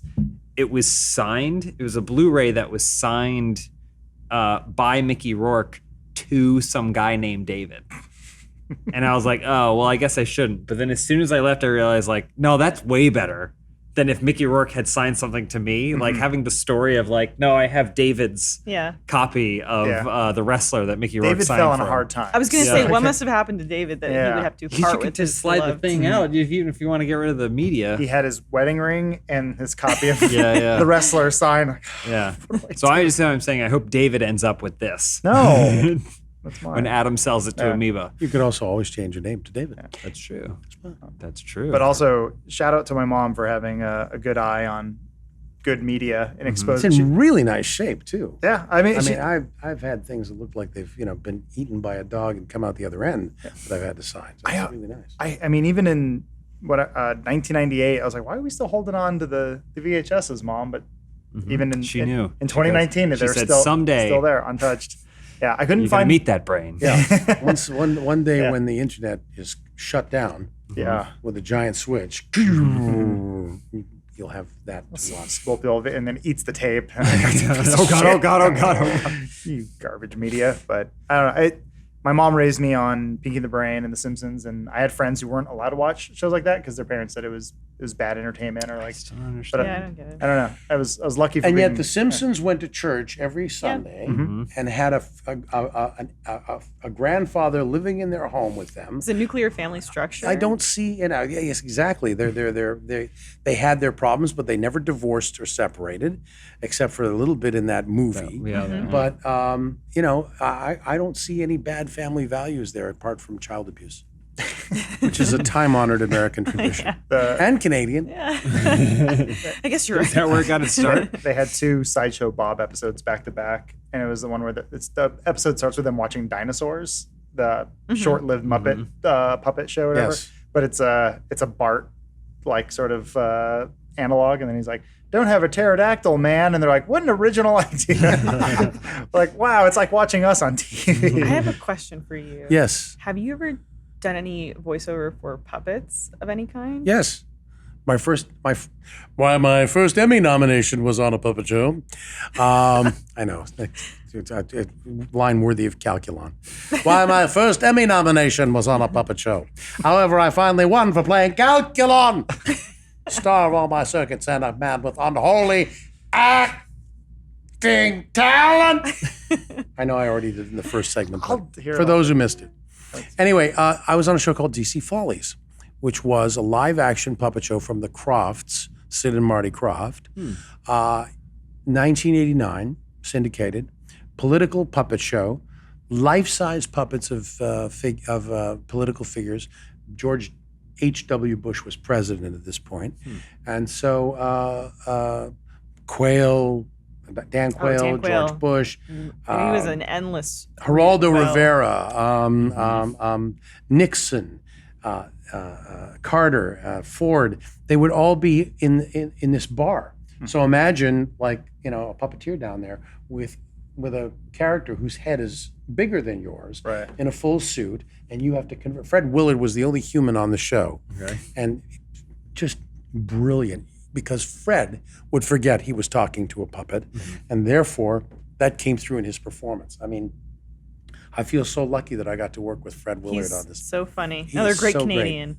It was signed. It was a Blu-ray that was signed by Mickey Rourke to some guy named David. And I was like, oh, well, I guess I shouldn't. But then as soon as I left, I realized, like, no, that's way better than if Mickey Rourke had signed something to me. Like having the story of like, no, I have David's copy of The Wrestler that Mickey Rourke David signed fell on a for hard time. I was going to say, what must have happened to David that he would have to You part could with just his slide the beloved- thing out, even if you want to get rid of the media. He had his wedding ring and his copy of Yeah. The Wrestler sign. Yeah. So I'm saying I hope David ends up with this. No. That's mine. When Adam sells it to Amoeba. You could also always change your name to David. That's true. That's true. But also, shout out to my mom for having a good eye on good media and It's exposing. in really nice shape too. Yeah, I mean, I've had things that look like they've been eaten by a dog and come out the other end that I've had to sign. So it's really nice. I mean, even in 1998, I was like, why are we still holding on to the VHSs, Mom? But even in She knew. in 2019, She they're said, still "Someday still there, untouched." Yeah, I couldn't You're gonna find meet that brain. Yeah. One day when the internet is shut down, with a giant switch, you'll have that to watch. And then eats the tape. Oh God. You garbage media. But I don't know. My mom raised me on Pinky the Brain and The Simpsons, and I had friends who weren't allowed to watch shows like that because their parents said it was bad entertainment or like. I don't understand. Yeah, I don't get it. I don't know. I was lucky for And being, yet, The Simpsons went to church every Sunday and had a grandfather living in their home with them. It's a nuclear family structure. I don't see, yes, exactly. They had their problems, but they never divorced or separated, except for a little bit in that movie. But I don't see any bad family values there apart from child abuse, which is a time-honored American tradition and Canadian. Yeah. I guess you're right. Is that where it got its start? They had 2 Sideshow Bob episodes back to back, and it was the one where the episode starts with them watching dinosaurs, the short-lived Muppet puppet show, or whatever. Yes. But it's a Bart like sort of analog, and then he's like, "Don't have a pterodactyl, man," and they're like, "What an original idea!" Like, wow, it's like watching us on TV. I have a question for you. Yes. Have you ever done any voiceover for puppets of any kind? Yes. My first Emmy nomination was on a puppet show. I know. It's a line worthy of Calculon. Why, my first Emmy nomination was on a puppet show. However, I finally won for playing Calculon, star of all my circuits and a man with unholy acting talent. I know I already did in the first segment, but for those who missed it. Anyway, I was on a show called DC Follies, which was a live-action puppet show from the Crofts, Sid and Marty Croft. 1989, syndicated, political puppet show, life-size puppets of political figures. George H.W. Bush was president at this point. And so Quayle, Dan Quayle, George Bush. He was an endless. Geraldo Rivera, Nixon, Carter, Ford. They would all be in this bar. So imagine a puppeteer down there with a character whose head is bigger than yours, in a full suit, and you have to convert. Fred Willard was the only human on the show, and just brilliant. Because Fred would forget he was talking to a puppet, and therefore that came through in his performance. I mean, I feel so lucky that I got to work with Fred Willard on this. So funny. Another great so Canadian.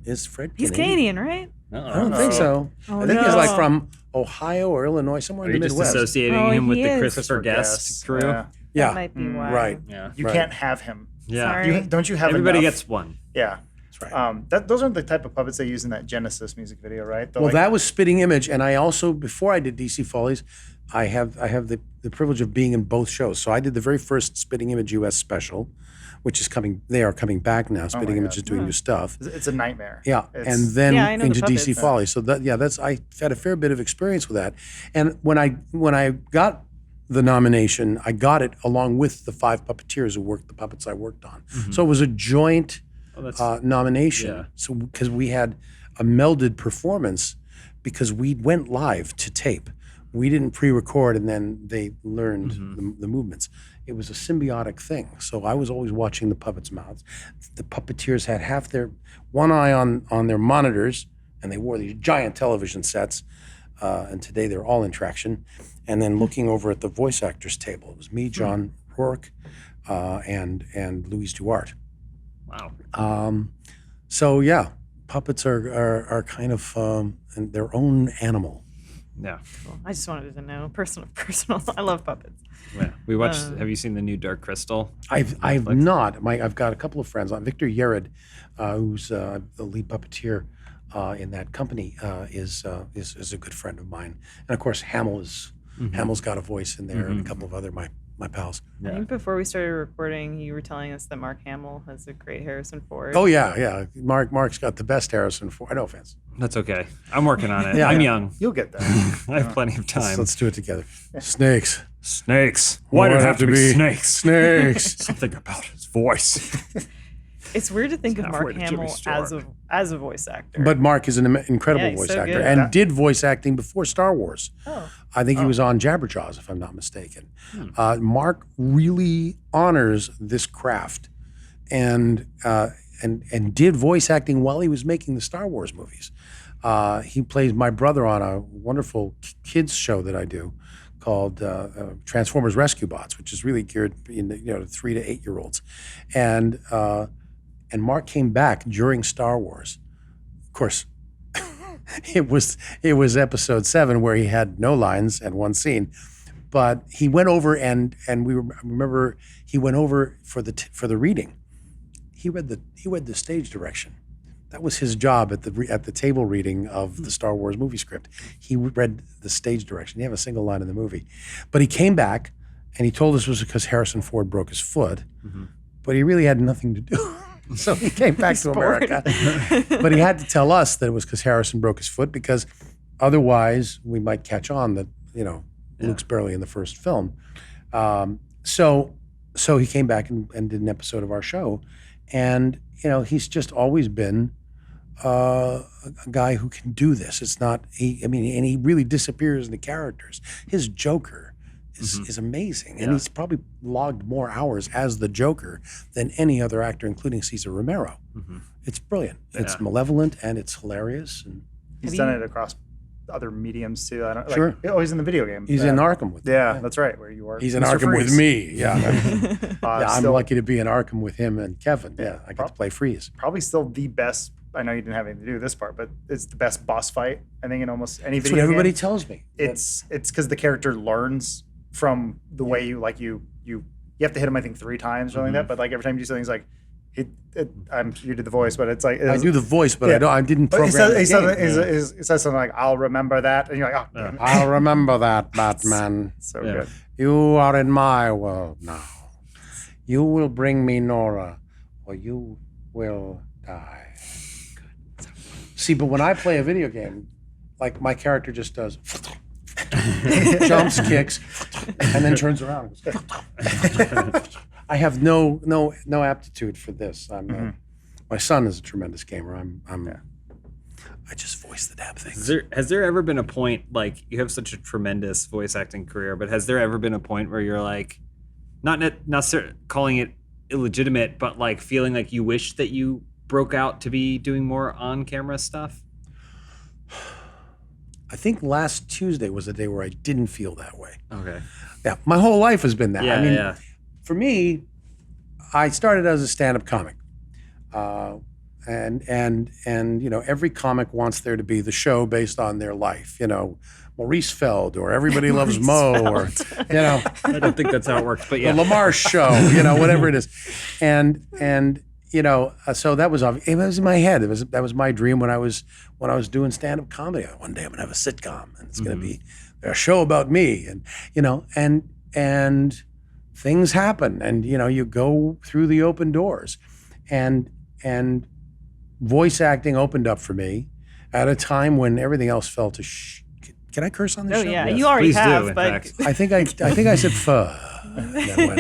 Is Fred Canadian? He's Canadian, right? I don't think so. Oh, I think he's no. like from Ohio or Illinois, somewhere Are in you the just Midwest. associating Oh, him with he the is. Christopher Guest crew? That might be why. Right. Yeah. You Right. can't have him. Yeah. Sorry. Don't you have Everybody enough? gets one. Yeah. That's right. Those aren't the type of puppets they use in that Genesis music video, right? Well, that was Spitting Image, and I also, before I did DC Follies, I have the privilege of being in both shows. So I did the very first Spitting Image US special, which is coming. They are coming back now. Spitting Image is doing new stuff. It's a nightmare. Yeah, It's, and then Yeah, I know the into DC puppets. Follies. So that's I've had a fair bit of experience with that. And when I got the nomination, I got it along with the 5 puppeteers who worked the puppets I worked on. So it was a joint nomination. Yeah. So because we had a melded performance, because we went live to tape. We didn't pre-record and then they learned the movements. It was a symbiotic thing. So I was always watching the puppets' mouths. The puppeteers had half their one eye on their monitors, and they wore these giant television sets. And today they're all in traction. And then looking over at the voice actors table, it was me, John Rourke, and Louise Duarte. Wow. So yeah, puppets are kind of their own animal. Yeah. Cool. I just wanted to know personal. I love puppets. Yeah. We watched. Have you seen the new Dark Crystal? I've not. I've got a couple of friends. Victor Yared, who's the lead puppeteer in that company, is a good friend of mine. And of course, Hamill's got a voice in there, and a couple of other my pals. I think before we started recording, you were telling us that Mark Hamill has a great Harrison Ford. Oh yeah. Mark's got the best Harrison Ford. No offense. That's okay. I'm working on it. Yeah, I'm yeah. young. You'll get that. I have plenty of time. Let's do it together. Snakes. Snakes. Why did it have to be snakes? Snakes. Something about his voice. It's weird to think of halfway Mark to Jimmy Hamill Stewart. as a voice actor. But Mark is an incredible Yeah, he's voice so actor good. and did voice acting before Star Wars. Oh. I think he was on Jabberjaws, if I'm not mistaken. Mark really honors this craft, and did voice acting while he was making the Star Wars movies. He plays my brother on a wonderful kids show that I do called Transformers Rescue Bots, which is really geared to 3 to 8 year olds, and Mark came back during Star Wars. Of course, it was episode 7 where he had no lines and one scene, but he went over and remember he went over for the reading. He read the stage direction. That was his job at the table reading of the Star Wars movie script. He read the stage direction. He didn't have a single line in the movie, but he came back and he told us it was because Harrison Ford broke his foot, but he really had nothing to do. So he came back to America. But he had to tell us that it was because Harrison broke his foot, because otherwise we might catch on that, Luke's barely in the first film. So he came back and did an episode of our show. And, he's just always been a guy who can do this. It's not, and he really disappears into characters. His Joker is amazing. And he's probably logged more hours as the Joker than any other actor, including Cesar Romero. It's brilliant. It's malevolent and it's hilarious. And He's done it across other mediums too. Sure. He's in the video game. he's in Arkham with me. Yeah, that's right. Where you are. He's in Mr. Arkham with Freeze. me. Yeah. I'm still- lucky to be in Arkham with him and Kevin. Yeah, I get to play Freeze. Probably still the best. I know you didn't have anything to do with this part, but it's the best boss fight, I think, in almost any That's video what everybody game. tells me. It's because the character learns from the way you have to hit him, I think, 3 times or something like that. But like every time you do something, it's like you did the voice, but it's like I do the voice, but I didn't But program he the says, game. he says something like, "I'll remember that," and you're like, "Oh, damn it." I'll remember that, Batman. So good. You are in my world now. You will bring me Nora, or you will die. See, but when I play a video game, like my character just does jumps, kicks, and then turns around. And goes, I have no aptitude for this. My son is a tremendous gamer. I just voice the damn thing. Has there ever been a point, like, you have such a tremendous voice acting career, but has there ever been a point where you're like, not calling it illegitimate, but like feeling like you wish that you broke out to be doing more on-camera stuff? I think last Tuesday was the day where I didn't feel that way. Okay. Yeah, my whole life has been that. Yeah, I mean, yeah. for me, I started as a stand-up comic, and every comic wants there to be the show based on their life. Maurice Feld or Everybody Loves Mo or, I don't think that's how it works, but yeah. the LaMarche show, whatever it is. And so that was it was in my head. That was my dream when I was doing stand-up comedy. One day I'm gonna have a sitcom and it's gonna be a show about me, and things happen, and you go through the open doors, and voice acting opened up for me at a time when everything else fell to Can I curse on this show? Oh yeah, Yes, you already please have, do, in but fact. I think I said fuh. And then went,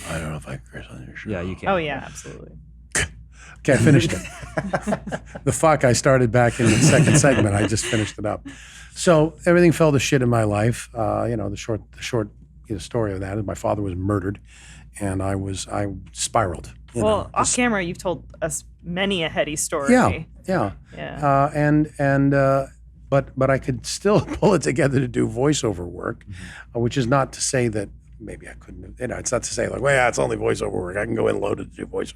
I don't know if I can curse on your show. Yeah, you can. oh yeah, absolutely. Okay, I finished it. The fuck I started back in the second segment. I just finished it up. So everything fell to shit in my life. The short story of that is my father was murdered, and I spiraled. Well, off camera, you've told us many a heady story. Yeah. Yeah. But I could still pull it together to do voiceover work, which is not to say that maybe I couldn't. It's not to say like, well, yeah, it's only voiceover work. I can go in loaded to do voiceover.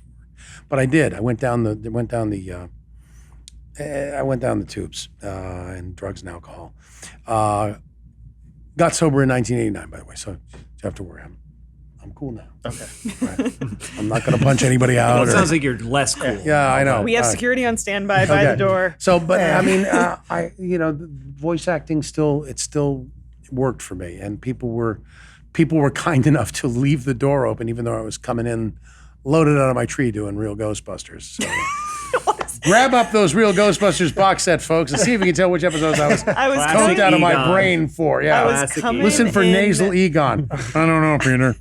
But I did. I went down the tubes and drugs and alcohol. Got sober in 1989, by the way. So you have to worry. I'm cool now. Okay. Right. I'm not going to punch anybody out. Well, it sounds like you're less cool. Yeah, I know. We have security on standby by the door. So, but I mean, the voice acting still worked for me, and people were kind enough to leave the door open, even though I was coming in loaded out of my tree doing Real Ghostbusters. So. Grab up those Real Ghostbusters box set, folks, and see if you can tell which episodes I was coked out of my brain for. Yeah, I was coming listen for in. nasal Egon. I don't know, Peter.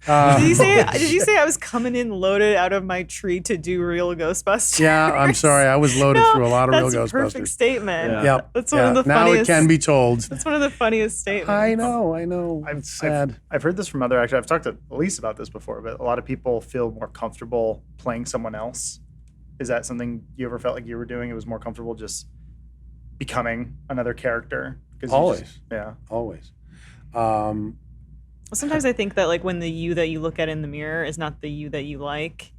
Did you say I was coming in loaded out of my tree to do Real Ghostbusters? Yeah, I'm sorry. I was loaded through a lot of Real That's a perfect Ghostbusters. statement. Yeah. Yep. That's one of the now funniest. it can be told. That's one of the funniest statements. I know. It's sad. I've heard this from other actors. I've talked to Elise about this before, but a lot of people feel more comfortable playing someone else. Is that something you ever felt like you were doing? It was more comfortable just becoming another character? Always. Yeah. Always. Sometimes I think that like when the you that you look at in the mirror is not the you that you like,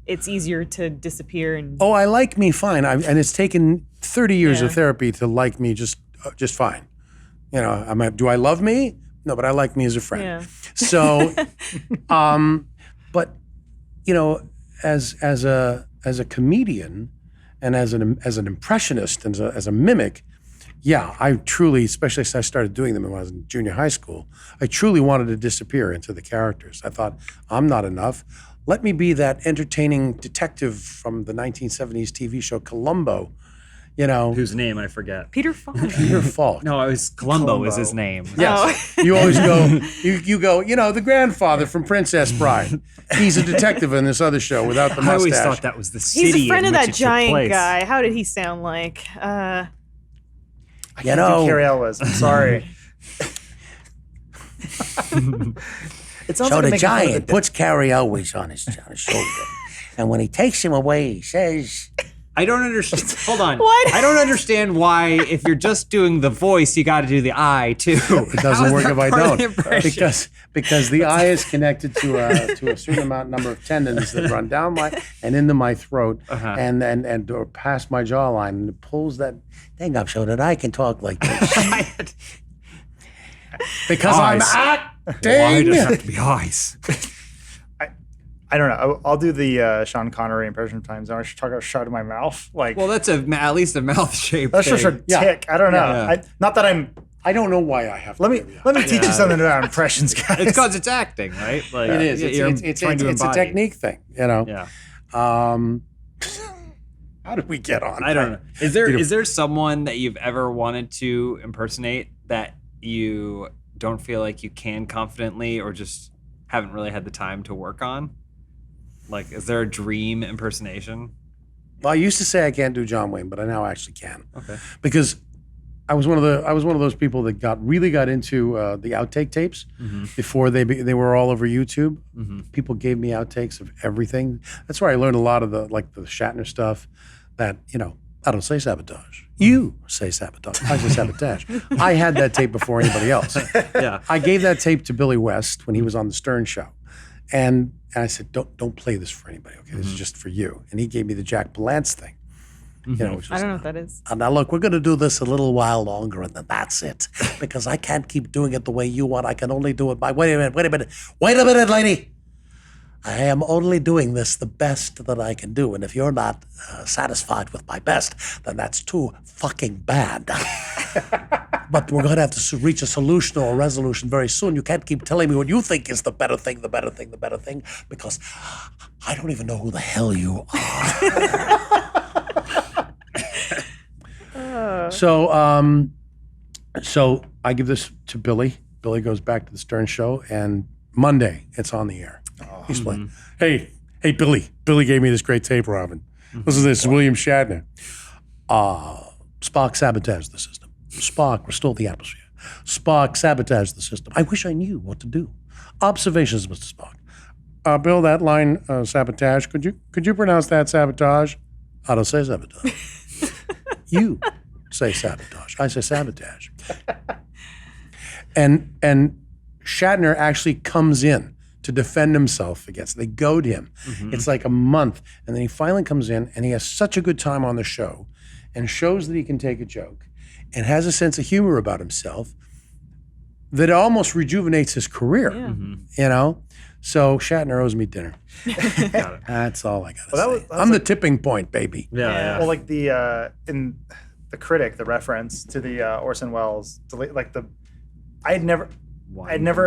it's easier to disappear and Oh, I like me fine. And it's taken 30 years Yeah. of therapy to like me just fine. Do I love me? No, but I like me as a friend. Yeah. So, but as a comedian and as an impressionist and as a mimic, yeah, I truly, especially as I started doing them when I was in junior high school, I truly wanted to disappear into the characters. I thought, I'm not enough. Let me be that entertaining detective from the 1970s TV show Columbo, Whose name I forget. Peter Falk. Peter Falk. No, it was Columbo is his name. Yes. Oh. You always go, you go, the grandfather from Princess Bride. He's a detective in this other show without the mustache. I always thought that was the city. He's a friend in of which that it took giant place. guy. How did he sound like? I can't do Carrie Elwes. I'm sorry. It sounds So like the making fun of giant puts Carrie Elwes on his shoulder. And when he takes him away, he says, I don't understand. Hold on. What? I don't understand why, if you're just doing the voice, you got to do the eye too. it doesn't work if I don't. Because the eye is connected to a certain number of tendons that run down and into my throat and or past my jawline, and it pulls that thing up so that I can talk like this. Because I'm Eyes. acting. Why does it have to be eyes? I don't know. I'll do the Sean Connery impression times. I should talk about shut of my mouth. Like, Well, that's at least a mouth shape. that's just a Yeah. tick. I don't know. Yeah. Not that I'm. I don't know why I have to. Let me teach you something about impressions, guys. It's because it's acting, right? Like, It is. you're It's trying to a embody. technique thing, Yeah. How did we get on? I don't know. Is there someone that you've ever wanted to impersonate that you don't feel like you can confidently, or just haven't really had the time to work on? Like, is there a dream impersonation? Well, I used to say I can't do John Wayne, but I now actually can. Okay. Because I was one of those people that really got into the outtake tapes before they were all over YouTube. People gave me outtakes of everything. That's where I learned a lot of the Shatner stuff. That I don't say sabotage. You say sabotage. I say sabotage. I had that tape before anybody else. Yeah. I gave that tape to Billy West when he was on the Stern Show, and I said, don't play this for anybody. Okay, this is just for you. And he gave me the Jack Palance thing. You know, which I was, don't know what that is. now look, we're going to do this a little while longer, and then that's it. Because I can't keep doing it the way you want. I can only do it by, wait a minute, lady. I am only doing this the best that I can do. And if you're not satisfied with my best, then that's too fucking bad. But we're going to have to reach a solution or a resolution very soon. You can't keep telling me what you think is the better thing, because I don't even know who the hell you are. So I give this to Billy. Billy goes back to the Stern Show, and Monday it's on the air. He's like, hey, Billy. Billy gave me this great tape, Robin. Listen to this, William Shatner. Spock sabotaged the system. Spock restored the atmosphere. Spock sabotaged the system. I wish I knew what to do. Observations, Mr. Spock. Bill, that line, sabotage, could you pronounce that sabotage? I don't say sabotage. You say sabotage. I say sabotage. And Shatner actually comes in to defend himself against. They goad him. It's like a month, and then he finally comes in, and he has such a good time on the show, and shows that he can take a joke, and has a sense of humor about himself that almost rejuvenates his career. You know, so Shatner owes me dinner. That's all I gotta say. I'm the tipping point, baby. Yeah. Well, like the in the critic, the reference to the Orson Welles, I'd never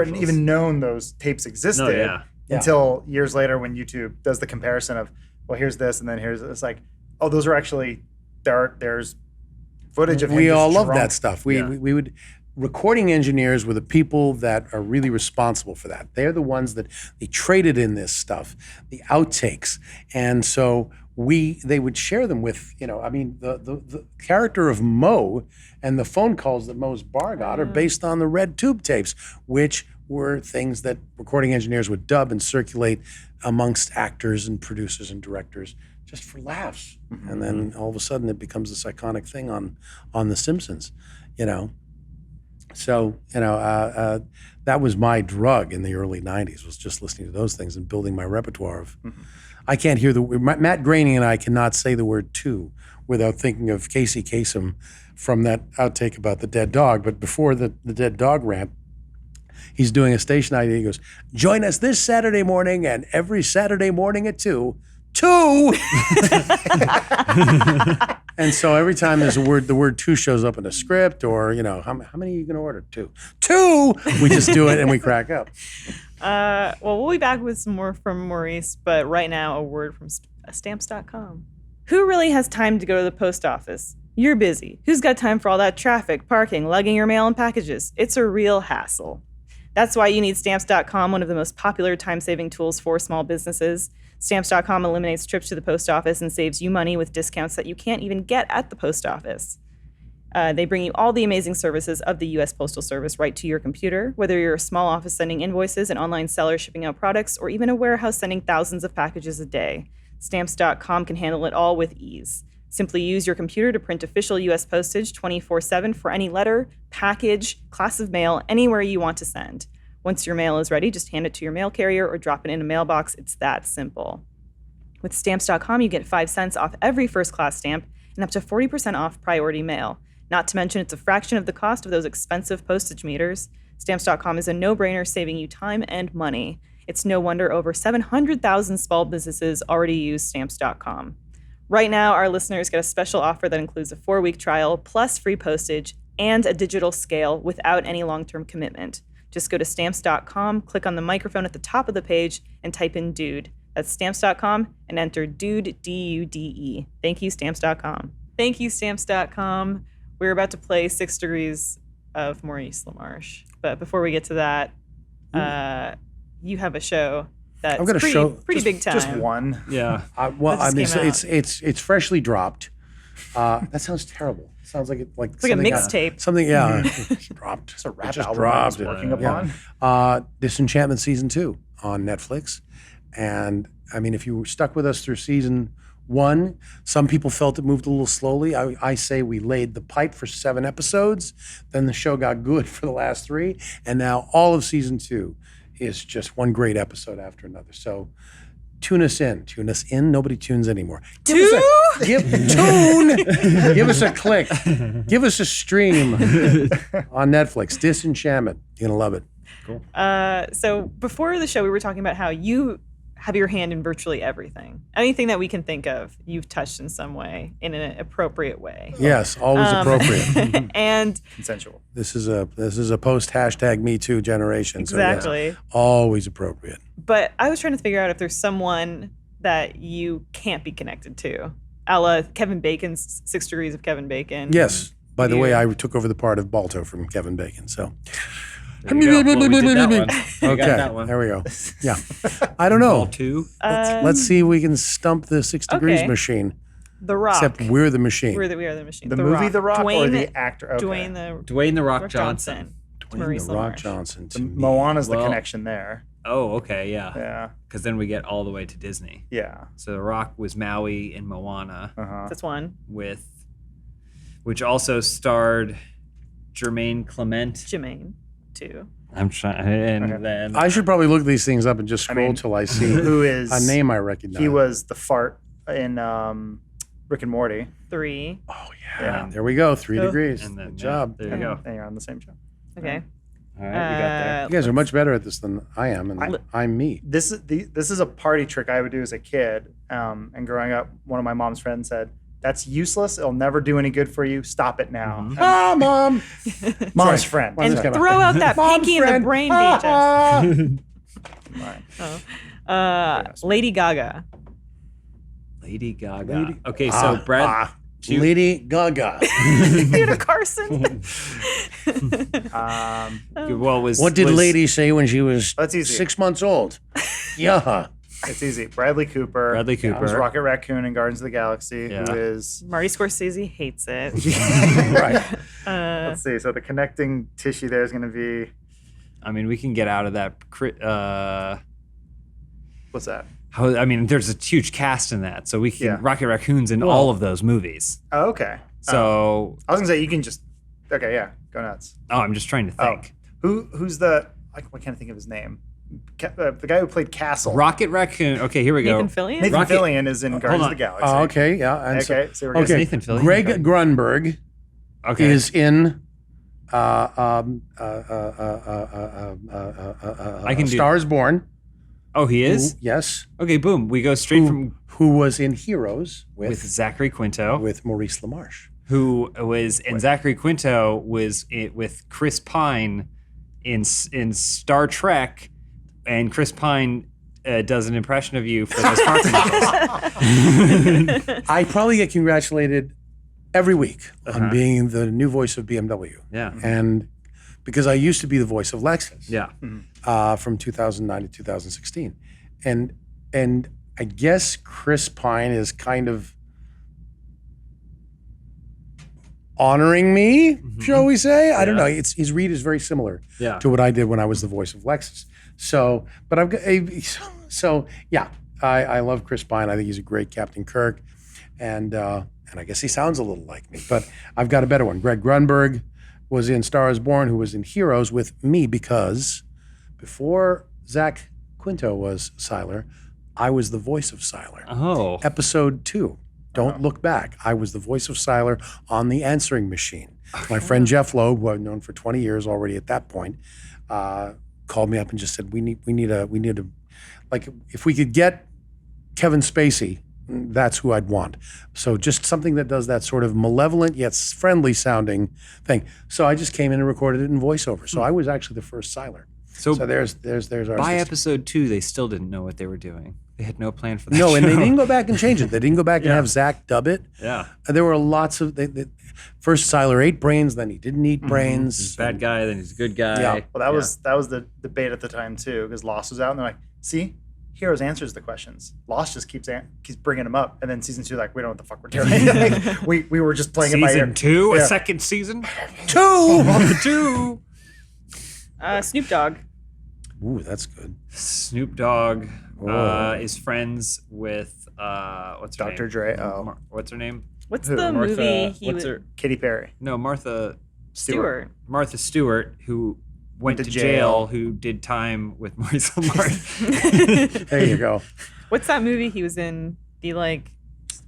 even known those tapes existed until years later when YouTube does the comparison of, well, here's this and then here's it's like, oh, those are actually there's footage of him. We all love drunk. that stuff. We would. Recording engineers were the people that are really responsible for that. They're the ones that they traded in this stuff, the outtakes, and so they would share them with, you know, I mean, the character of Moe and the phone calls that Moe's bar got are based on the red tube tapes, which were things that recording engineers would dub and circulate amongst actors and producers and directors just for laughs. And then all of a sudden it becomes this iconic thing on The Simpsons, you know. So, you know, that was my drug in the early 90s, was just listening to those things and building my repertoire of, I can't hear Matt Groening and I cannot say the word two without thinking of Casey Kasem from that outtake about the dead dog. But before the dead dog rant, he's doing a station ID. He goes, join us this Saturday morning and every Saturday morning at 2. And so every time there's the word two shows up in a script, or, you know, how many are you going to order? Two. We just do it and we crack up. Well, we'll be back with some more from Maurice, but right now a word from stamps.com. Who really has time to go to the post office? You're busy. Who's got time for all that traffic, parking, lugging your mail and packages? It's a real hassle. That's why you need stamps.com, one of the most popular time-saving tools for small businesses. Stamps.com eliminates trips to the post office and saves you money with discounts that you can't even get at the post office. They bring you all the amazing services of the U.S. Postal Service right to your computer, whether you're a small office sending invoices, an online seller shipping out products, or even a warehouse sending thousands of packages a day. Stamps.com can handle it all with ease. Simply use your computer to print official U.S. postage 24/7 for any letter, package, class of mail, anywhere you want to send. Once your mail is ready, just hand it to your mail carrier or drop it in a mailbox. It's that simple. With Stamps.com, you get 5 cents off every first-class stamp and up to 40% off priority mail. Not to mention, it's a fraction of the cost of those expensive postage meters. Stamps.com is a no-brainer, saving you time and money. It's no wonder over 700,000 small businesses already use Stamps.com. Right now, our listeners get a special offer that includes a 4-week trial, plus free postage, and a digital scale without any long-term commitment. Just go to Stamps.com, click on the microphone at the top of the page, and type in DUDE. That's Stamps.com, and enter DUDE, D-U-D-E. Thank you, Stamps.com. Thank you, Stamps.com. We're about to play 6 Degrees of Maurice LaMarche. But before we get to that, you have a show that's pretty big time. Just one. Yeah. Well, I mean, it's freshly dropped. That sounds terrible. Sounds like it's like a mixtape. Something, yeah. It's dropped. It's a rap just album dropped. Working upon. Disenchantment Season 2 on Netflix. And, I mean, if you were stuck with us through Season 1, some people felt it moved a little slowly. I say we laid the pipe for 7 episodes. Then the show got good for the last 3. And now all of Season 2 is just one great episode after another. So Tune us in. Tune us in. Nobody tunes anymore. Tune? Give us a click. Give us a stream on Netflix. Disenchantment. You're going to love it. Cool. So before the show, we were talking about how you have your hand in virtually everything. Anything that we can think of, you've touched in some way, in an appropriate way. Yes, always appropriate. And Consensual. This is a post #MeToo generation. exactly. So yes, always appropriate. But I was trying to figure out if there's someone that you can't be connected to, a la Kevin Bacon's 6 Degrees of Kevin Bacon. Yes. By the You- way, I took over the part of Balto from Kevin Bacon. So There you go. Well, we did that one. We okay, got that one. there we go. Yeah, I don't Ball know. 2. Let's see if we can stump the 6 Degrees okay. machine. The Rock. Except we're the machine. We are the machine. The movie The Rock or Dwayne, the actor? Okay. Dwayne The Rock Rock Johnson. Maurice The Rock LaMarche. Johnson. To The me. Moana's the Well- connection there. Oh, okay, yeah. Yeah. Because then we get all the way to Disney. Yeah. So The Rock was Maui in Moana, Uh-huh. That's one. which also starred Jermaine Clement. Jermaine, too. I'm trying, and Okay. then I should probably look these things up and just scroll mean, till I see Who is a name I recognize. He was the fart in Rick and Morty. 3. Oh yeah. Yeah. There we go. 3 Oh. degrees. and then Good yeah, job. there you And, go. and you're on the same show. Okay. All right, we got there. You guys are much better at this than I am, and I'm me. This is a party trick I would do as a kid. And growing up, one of my mom's friends said, "That's useless. It'll never do any good for you. Stop it now." Mhm. Ah, Mom. Mom's Sorry. friend. Well, And this guy- throw out that Mom's pinky in the friend. brain, Ah, BHS. Right. Lady Gaga. Lady Gaga. Lady- Okay, so Brad. Two- Lady Gaga. Theodore Carson. Well, What did Lady say when she was That's easy. 6 months old? Yeah. It's easy. Bradley Cooper. Bradley Who's Cooper. Rocket Raccoon in Guardians of the Galaxy. Yeah. Who is? Marty Scorsese hates it. Right. Let's see. So the connecting tissue there is going to be. I mean, we can get out of that. What's that? I mean, there's a huge cast in that, so we can Yeah. Rocket Raccoon's in all of those movies. Oh, okay. So, I was gonna say you can just. Okay, yeah, go nuts. I'm just trying to think. Who's the? I can't think of his name. The guy who played Castle. Rocket Raccoon. Okay, here we go. Nathan Fillion? Nathan Rocket- Fillion is in Guardians of the Galaxy. Oh, okay. Yeah. And Okay, so we're gonna okay. Nathan Fillion? Greg Okay. Grunberg Okay. is in I can do- Stars Born. Oh, he is? Who- yes. Okay, boom. We go straight from Who was in Heroes with with Zachary Quinto, Maurice LaMarche. who was and Zachary Quinto was with Chris Pine in Star Trek, and Chris Pine does an impression of you for those car commercials. I probably get congratulated every week on being the new voice of BMW. Yeah. And because I used to be the voice of Lexus. Yeah. From 2009 to 2016. And I guess Chris Pine is kind of honoring me, shall we say? I don't know. His read is very similar Yeah. to what I did when I was the voice of Lexus. So, but I've got yeah, I love Chris Pine. I think he's a great Captain Kirk, and I guess he sounds a little like me. But I've got a better one. Greg Grunberg was in Star is Born, who was in Heroes with me because before Zach Quinto was Siler, I was the voice of Siler. Oh. Episode 2. Don't look back. I was the voice of Siler on the answering machine. My friend Jeff Loeb, who I've known for 20 years already at that point, called me up and just said, we need a like if we could get Kevin Spacey, that's who I'd want. So just something that does that sort of malevolent yet friendly sounding thing. So I just came in and recorded it in voiceover. So I was actually the first Siler. So, So there's our by system. episode 2, they still didn't know what they were doing. They had no plan for that. No, and they show. didn't go back and change it. They didn't go back and have Zach dub it. Yeah. And there were lots of first Siler ate brains, then he didn't eat brains. He's a bad guy, then he's a good guy. Yeah. Well, that was the debate at the time too, because Lost was out, and they're like, "See, Heroes answers the questions. Lost just keeps bringing them up." And then season 2, like, we don't know what the fuck we're doing. Like, we were just playing it by ear. Season 2, Yeah. a second season. 2. Snoop Dogg. Ooh, that's good. Snoop Dogg Whoa. is friends with what's her Dr. name? Dre. Oh, What's her name? What's Who? the Martha. movie he What's was? her? Katy Perry. No, Martha Stewart. Martha Stewart, who went to to jail. jail, who did time with Maurice LaMarche. There you go. What's that movie he was in? The like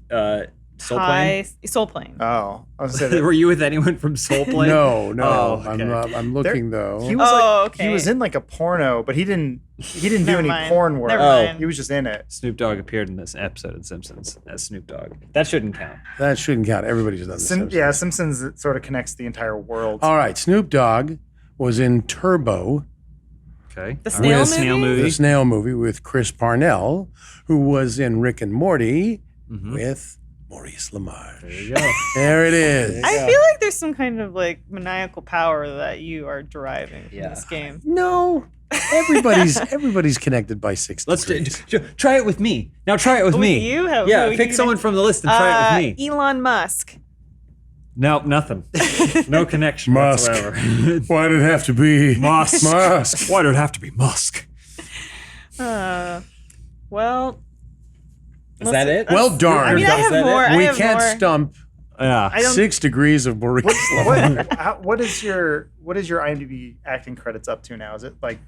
Soul Plane? Soul Plane. Oh, I was gonna say that. Were you with anyone from Soul Plane? No. Oh, I'm okay. not. I'm looking though. He was okay. he was in like a porno, but he didn't do Never any mind. porn work. Never mind. He was just in it. Snoop Dogg appeared in this episode of Simpsons as Snoop Dogg. That shouldn't count. That shouldn't count. Everybody's done this. Yeah, Simpsons it sort of connects the entire world. All right. Snoop Dogg was in Turbo, Okay. The All right. snail movie? the snail movie with Chris Parnell, who was in Rick and Morty Mhm. with Maurice LaMarche. There you go. There it is. I feel like there's some kind of like maniacal power that you are deriving from this game. No, everybody's connected by 6 Let's degrees. try it with me. Now try it with me. You have Yeah, who pick you someone from the list and try it with me. Elon Musk. Nope, nothing. No connection Musk. whatsoever. Why did it have to be Musk. Musk? Why did it have to be Musk? Well, Is that it? Well, darn. I mean, I Is have that it? more. I we have can't more. stump Yeah. I don't. 6 degrees of Maurice LaMarche. What is your IMDb acting credits up to now? Is it like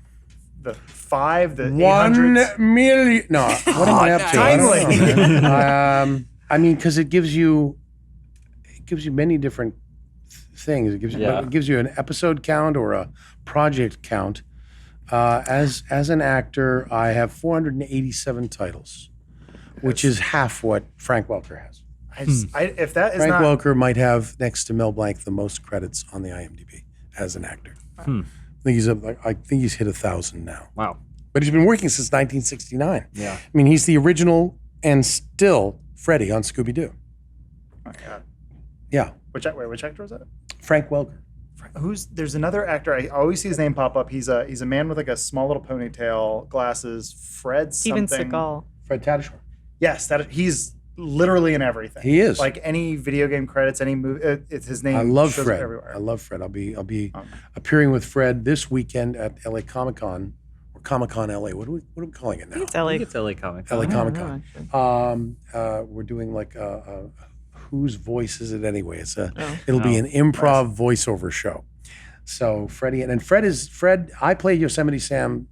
the 5, the 1 800s? million. No, what am I up to? I don't know, man. I mean, because it gives you many different things. It gives you an episode count or a project count. As an actor, I have 487 titles, which is half what Frank Welker has. If that is Frank not Welker might have, next to Mel Blanc, the most credits on the IMDb as an actor. I think he's hit 1,000 now. Wow. But he's been working since 1969. Yeah. I mean, he's the original and still Freddy on Scooby-Doo. oh my God. Yeah, Which actor was that? Frank Welker. There's another actor I always see his name pop up. He's a man with like a small little ponytail, glasses. Fred Steven something. Seagal. Fred Tatasciore. Yes, he's literally in everything. He is. Like any video game credits, any movie. It's his name. I love shows up Fred. everywhere. I love Fred. I'll be appearing with Fred this weekend at LA Comic Con or Comic Con LA. What are we calling it now? It's I LA. think it's LA Comic LA Con. Comic know, Con. actually. We're doing like whose voice is it anyway? Oh. It'll be an improv voiceover show. So Freddie and Fred. I played Yosemite Sam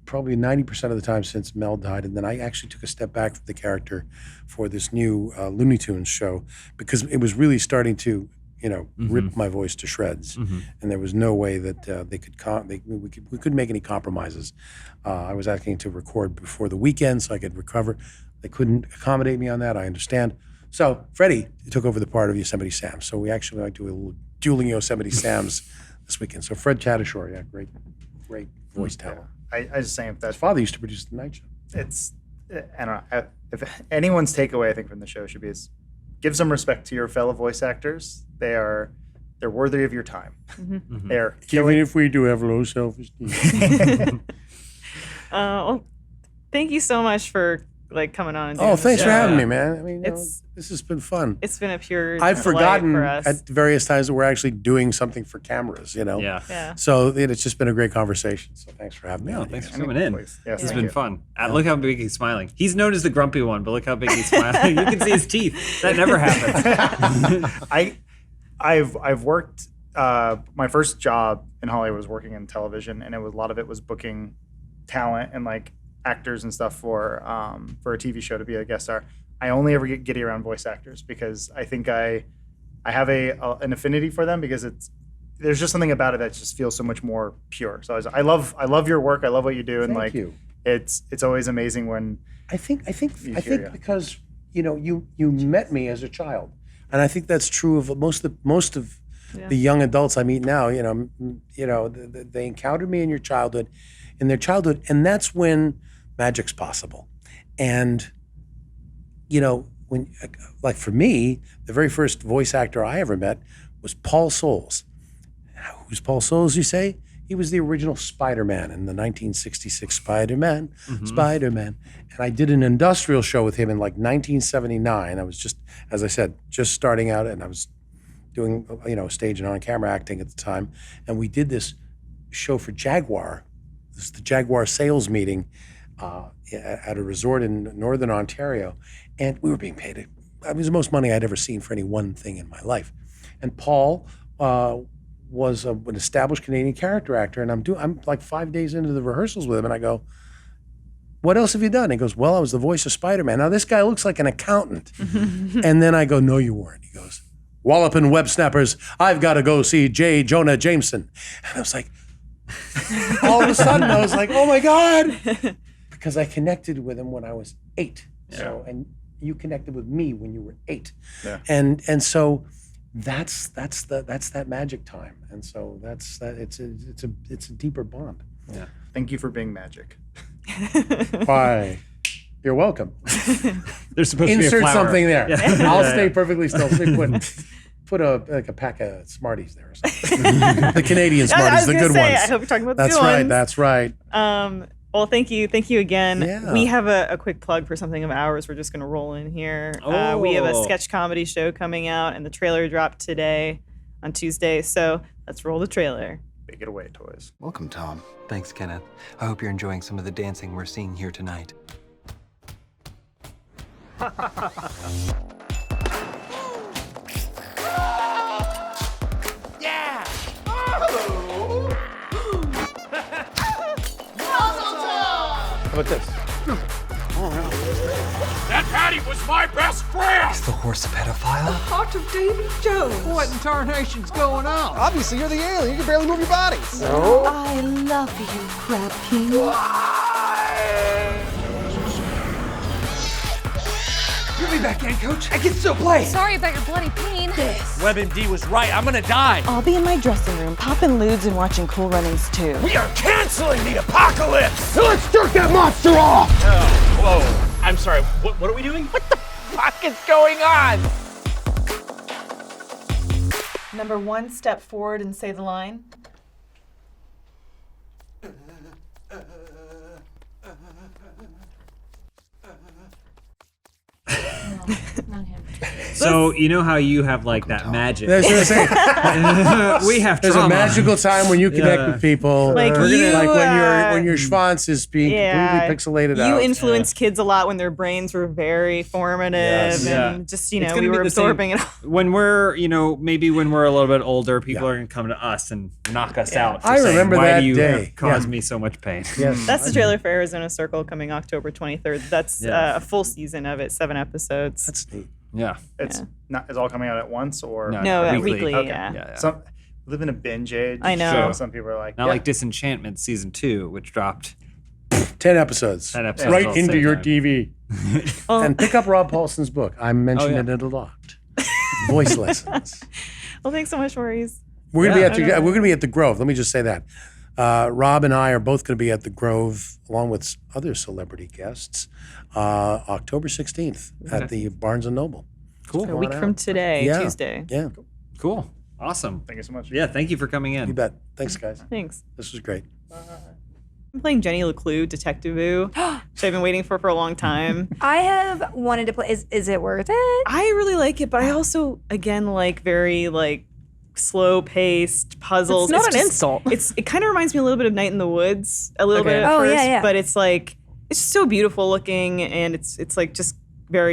probably 90% of the time since Mel died, and then I actually took a step back from the character for this new Looney Tunes show because it was really starting to, rip my voice to shreds, and there was no way that we couldn't make any compromises. I was asking to record before the weekend so I could recover. They couldn't accommodate me on that. I understand. So Freddie took over the part of Yosemite Sam. So we actually might do a little dueling Yosemite Sams this weekend. So Fred Tatasciore, yeah, great voice talent. I just saying if His that's father used to produce the night show. it's I don't know if anyone's takeaway I think from the show should be is give some respect to your fellow voice actors. They're worthy of your time. They're Even if we do have low self-esteem. Well, thank you so much for coming on. And doing Oh, this thanks for show. having me, man. I mean, It's- this has been fun. It's been a pure. I've delight forgotten for us. at various times that we're actually doing something for cameras, Yeah. Yeah. So it's just been a great conversation. So thanks for having me. No, on. thanks for coming in. Please. Yes, It's thank been you. fun. Look how big he's smiling. He's known as the grumpy one, but look how big he's smiling. You can see his teeth. That never happens. I've worked my first job in Hollywood was working in television, and a lot of it was booking talent and like actors and stuff for a TV show to be a guest star. I only ever get giddy around voice actors because I think I have an affinity for them because there's just something about it that just feels so much more pure. So I love your work. I love what you do, and Thank you. it's always amazing when I think yeah. because you met me as a child, and I think that's true of most of the young adults I meet now. They encountered me in their childhood, and that's when magic's possible. And when like for me, the very first voice actor I ever met was Paul Soles. Who's Paul Soles? You say? He was the original Spider-Man in the 1966 Spider-Man. And I did an industrial show with him in like 1979. I was just, as I said, just starting out, and I was doing, stage and on-camera acting at the time. And we did this show for Jaguar. This is the Jaguar sales meeting at a resort in Northern Ontario. And we were being paid. It was the most money I'd ever seen for any one thing in my life. And Paul was an established Canadian character actor, and I'm like 5 days into the rehearsals with him, and I go, what else have you done? He goes, well, I was the voice of Spider-Man. Now, this guy looks like an accountant. And then I go, no, you weren't. He goes, Wallop and Web Snappers, I've got to go see J. Jonah Jameson. And I was like, all of a sudden, I was like, oh my God. Because I connected with him when I was 8. Yeah. So, and you connected with me when you were 8. Yeah. And so that's that magic time. And so it's a deeper bond. Yeah. Thank you for being magic. Why? You're welcome. There's supposed to be a Insert flower. something there. Yeah. I'll stay perfectly still. So put a pack of Smarties there or something. The Canadian I Smarties, was the gonna good say, ones. I hope you're talking about the That's good right. ones. That's right. Well, thank you again. Yeah. We have a quick plug for something of ours. We're just going to roll in here. We have a Oh. sketch comedy show coming out, and the trailer dropped today on Tuesday. So let's roll the trailer. Big it away, toys. Welcome, Tom. Thanks, Kenneth. I hope you're enjoying some of the dancing we're seeing here tonight. How about this? That Patty was my best friend! Is the horse a pedophile? Heart of Davy Jones. What in tarnation's going on? Obviously, you're the alien. You can barely move your body. I love you, Crab King. Give me that game, coach. I can still play. Sorry about your bloody pain. WebMD was right. I'm gonna die. I'll be in my dressing room, popping lewds and watching Cool Runnings too. We are canceling the apocalypse. Let's jerk that monster off! Whoa. I'm sorry. What are we doing? What the fuck is going on? Number 1, step forward and say the line. Not him. So you know how you have like that magic. That's what I'm saying. We have There's trauma. a magical time when you connect Yeah. with people. Like you, like when your schwanz is being completely pixelated You out. influenced kids a lot when their brains were very formative, Yes. and Yeah. just It's gonna we be were the same. absorbing it all. When we're, maybe when we're a little bit older, people are gonna come to us and knock us out. For I saying, remember Why that do you day. cause Yeah. me so much pain? Yes. That's the trailer for Arizona Circle coming October 23rd. That's Yeah. a full season of it, 7 episodes. That's neat. Yeah. It's not. Is all coming out at once or No, weekly. weekly. Okay. Yeah. Yeah. Some we live in a binge age. I know. So some people are like, Not yeah. like Disenchantment season 2, which dropped 10 episodes. 10 episodes. Right all the into same your time. TV. And pick up Rob Paulson's book. I mentioned it a lot. Voice lessons. Well, thanks so much, Maurice. We're gonna be at the Grove. Let me just say that. Rob and I are both going to be at the Grove, along with other celebrity guests, October 16th at the Barnes and Noble. Cool. A week from today, Yeah. Tuesday. Yeah, Cool. Awesome. Thank you so much. Yeah, thank you for coming in. you bet. Thanks, guys. Thanks. This was great. I'm playing Jenny Leclue, Detective Boo, which I've been waiting for a long time. I have wanted to play. Is it worth it? I really like it, but I also, again, like very like slow-paced puzzles. It's not an just- insult. It kind of reminds me a little bit of Night in the Woods, a little Okay. bit at Oh, first, yeah, yeah. but it's like it's just so beautiful looking, and it's like just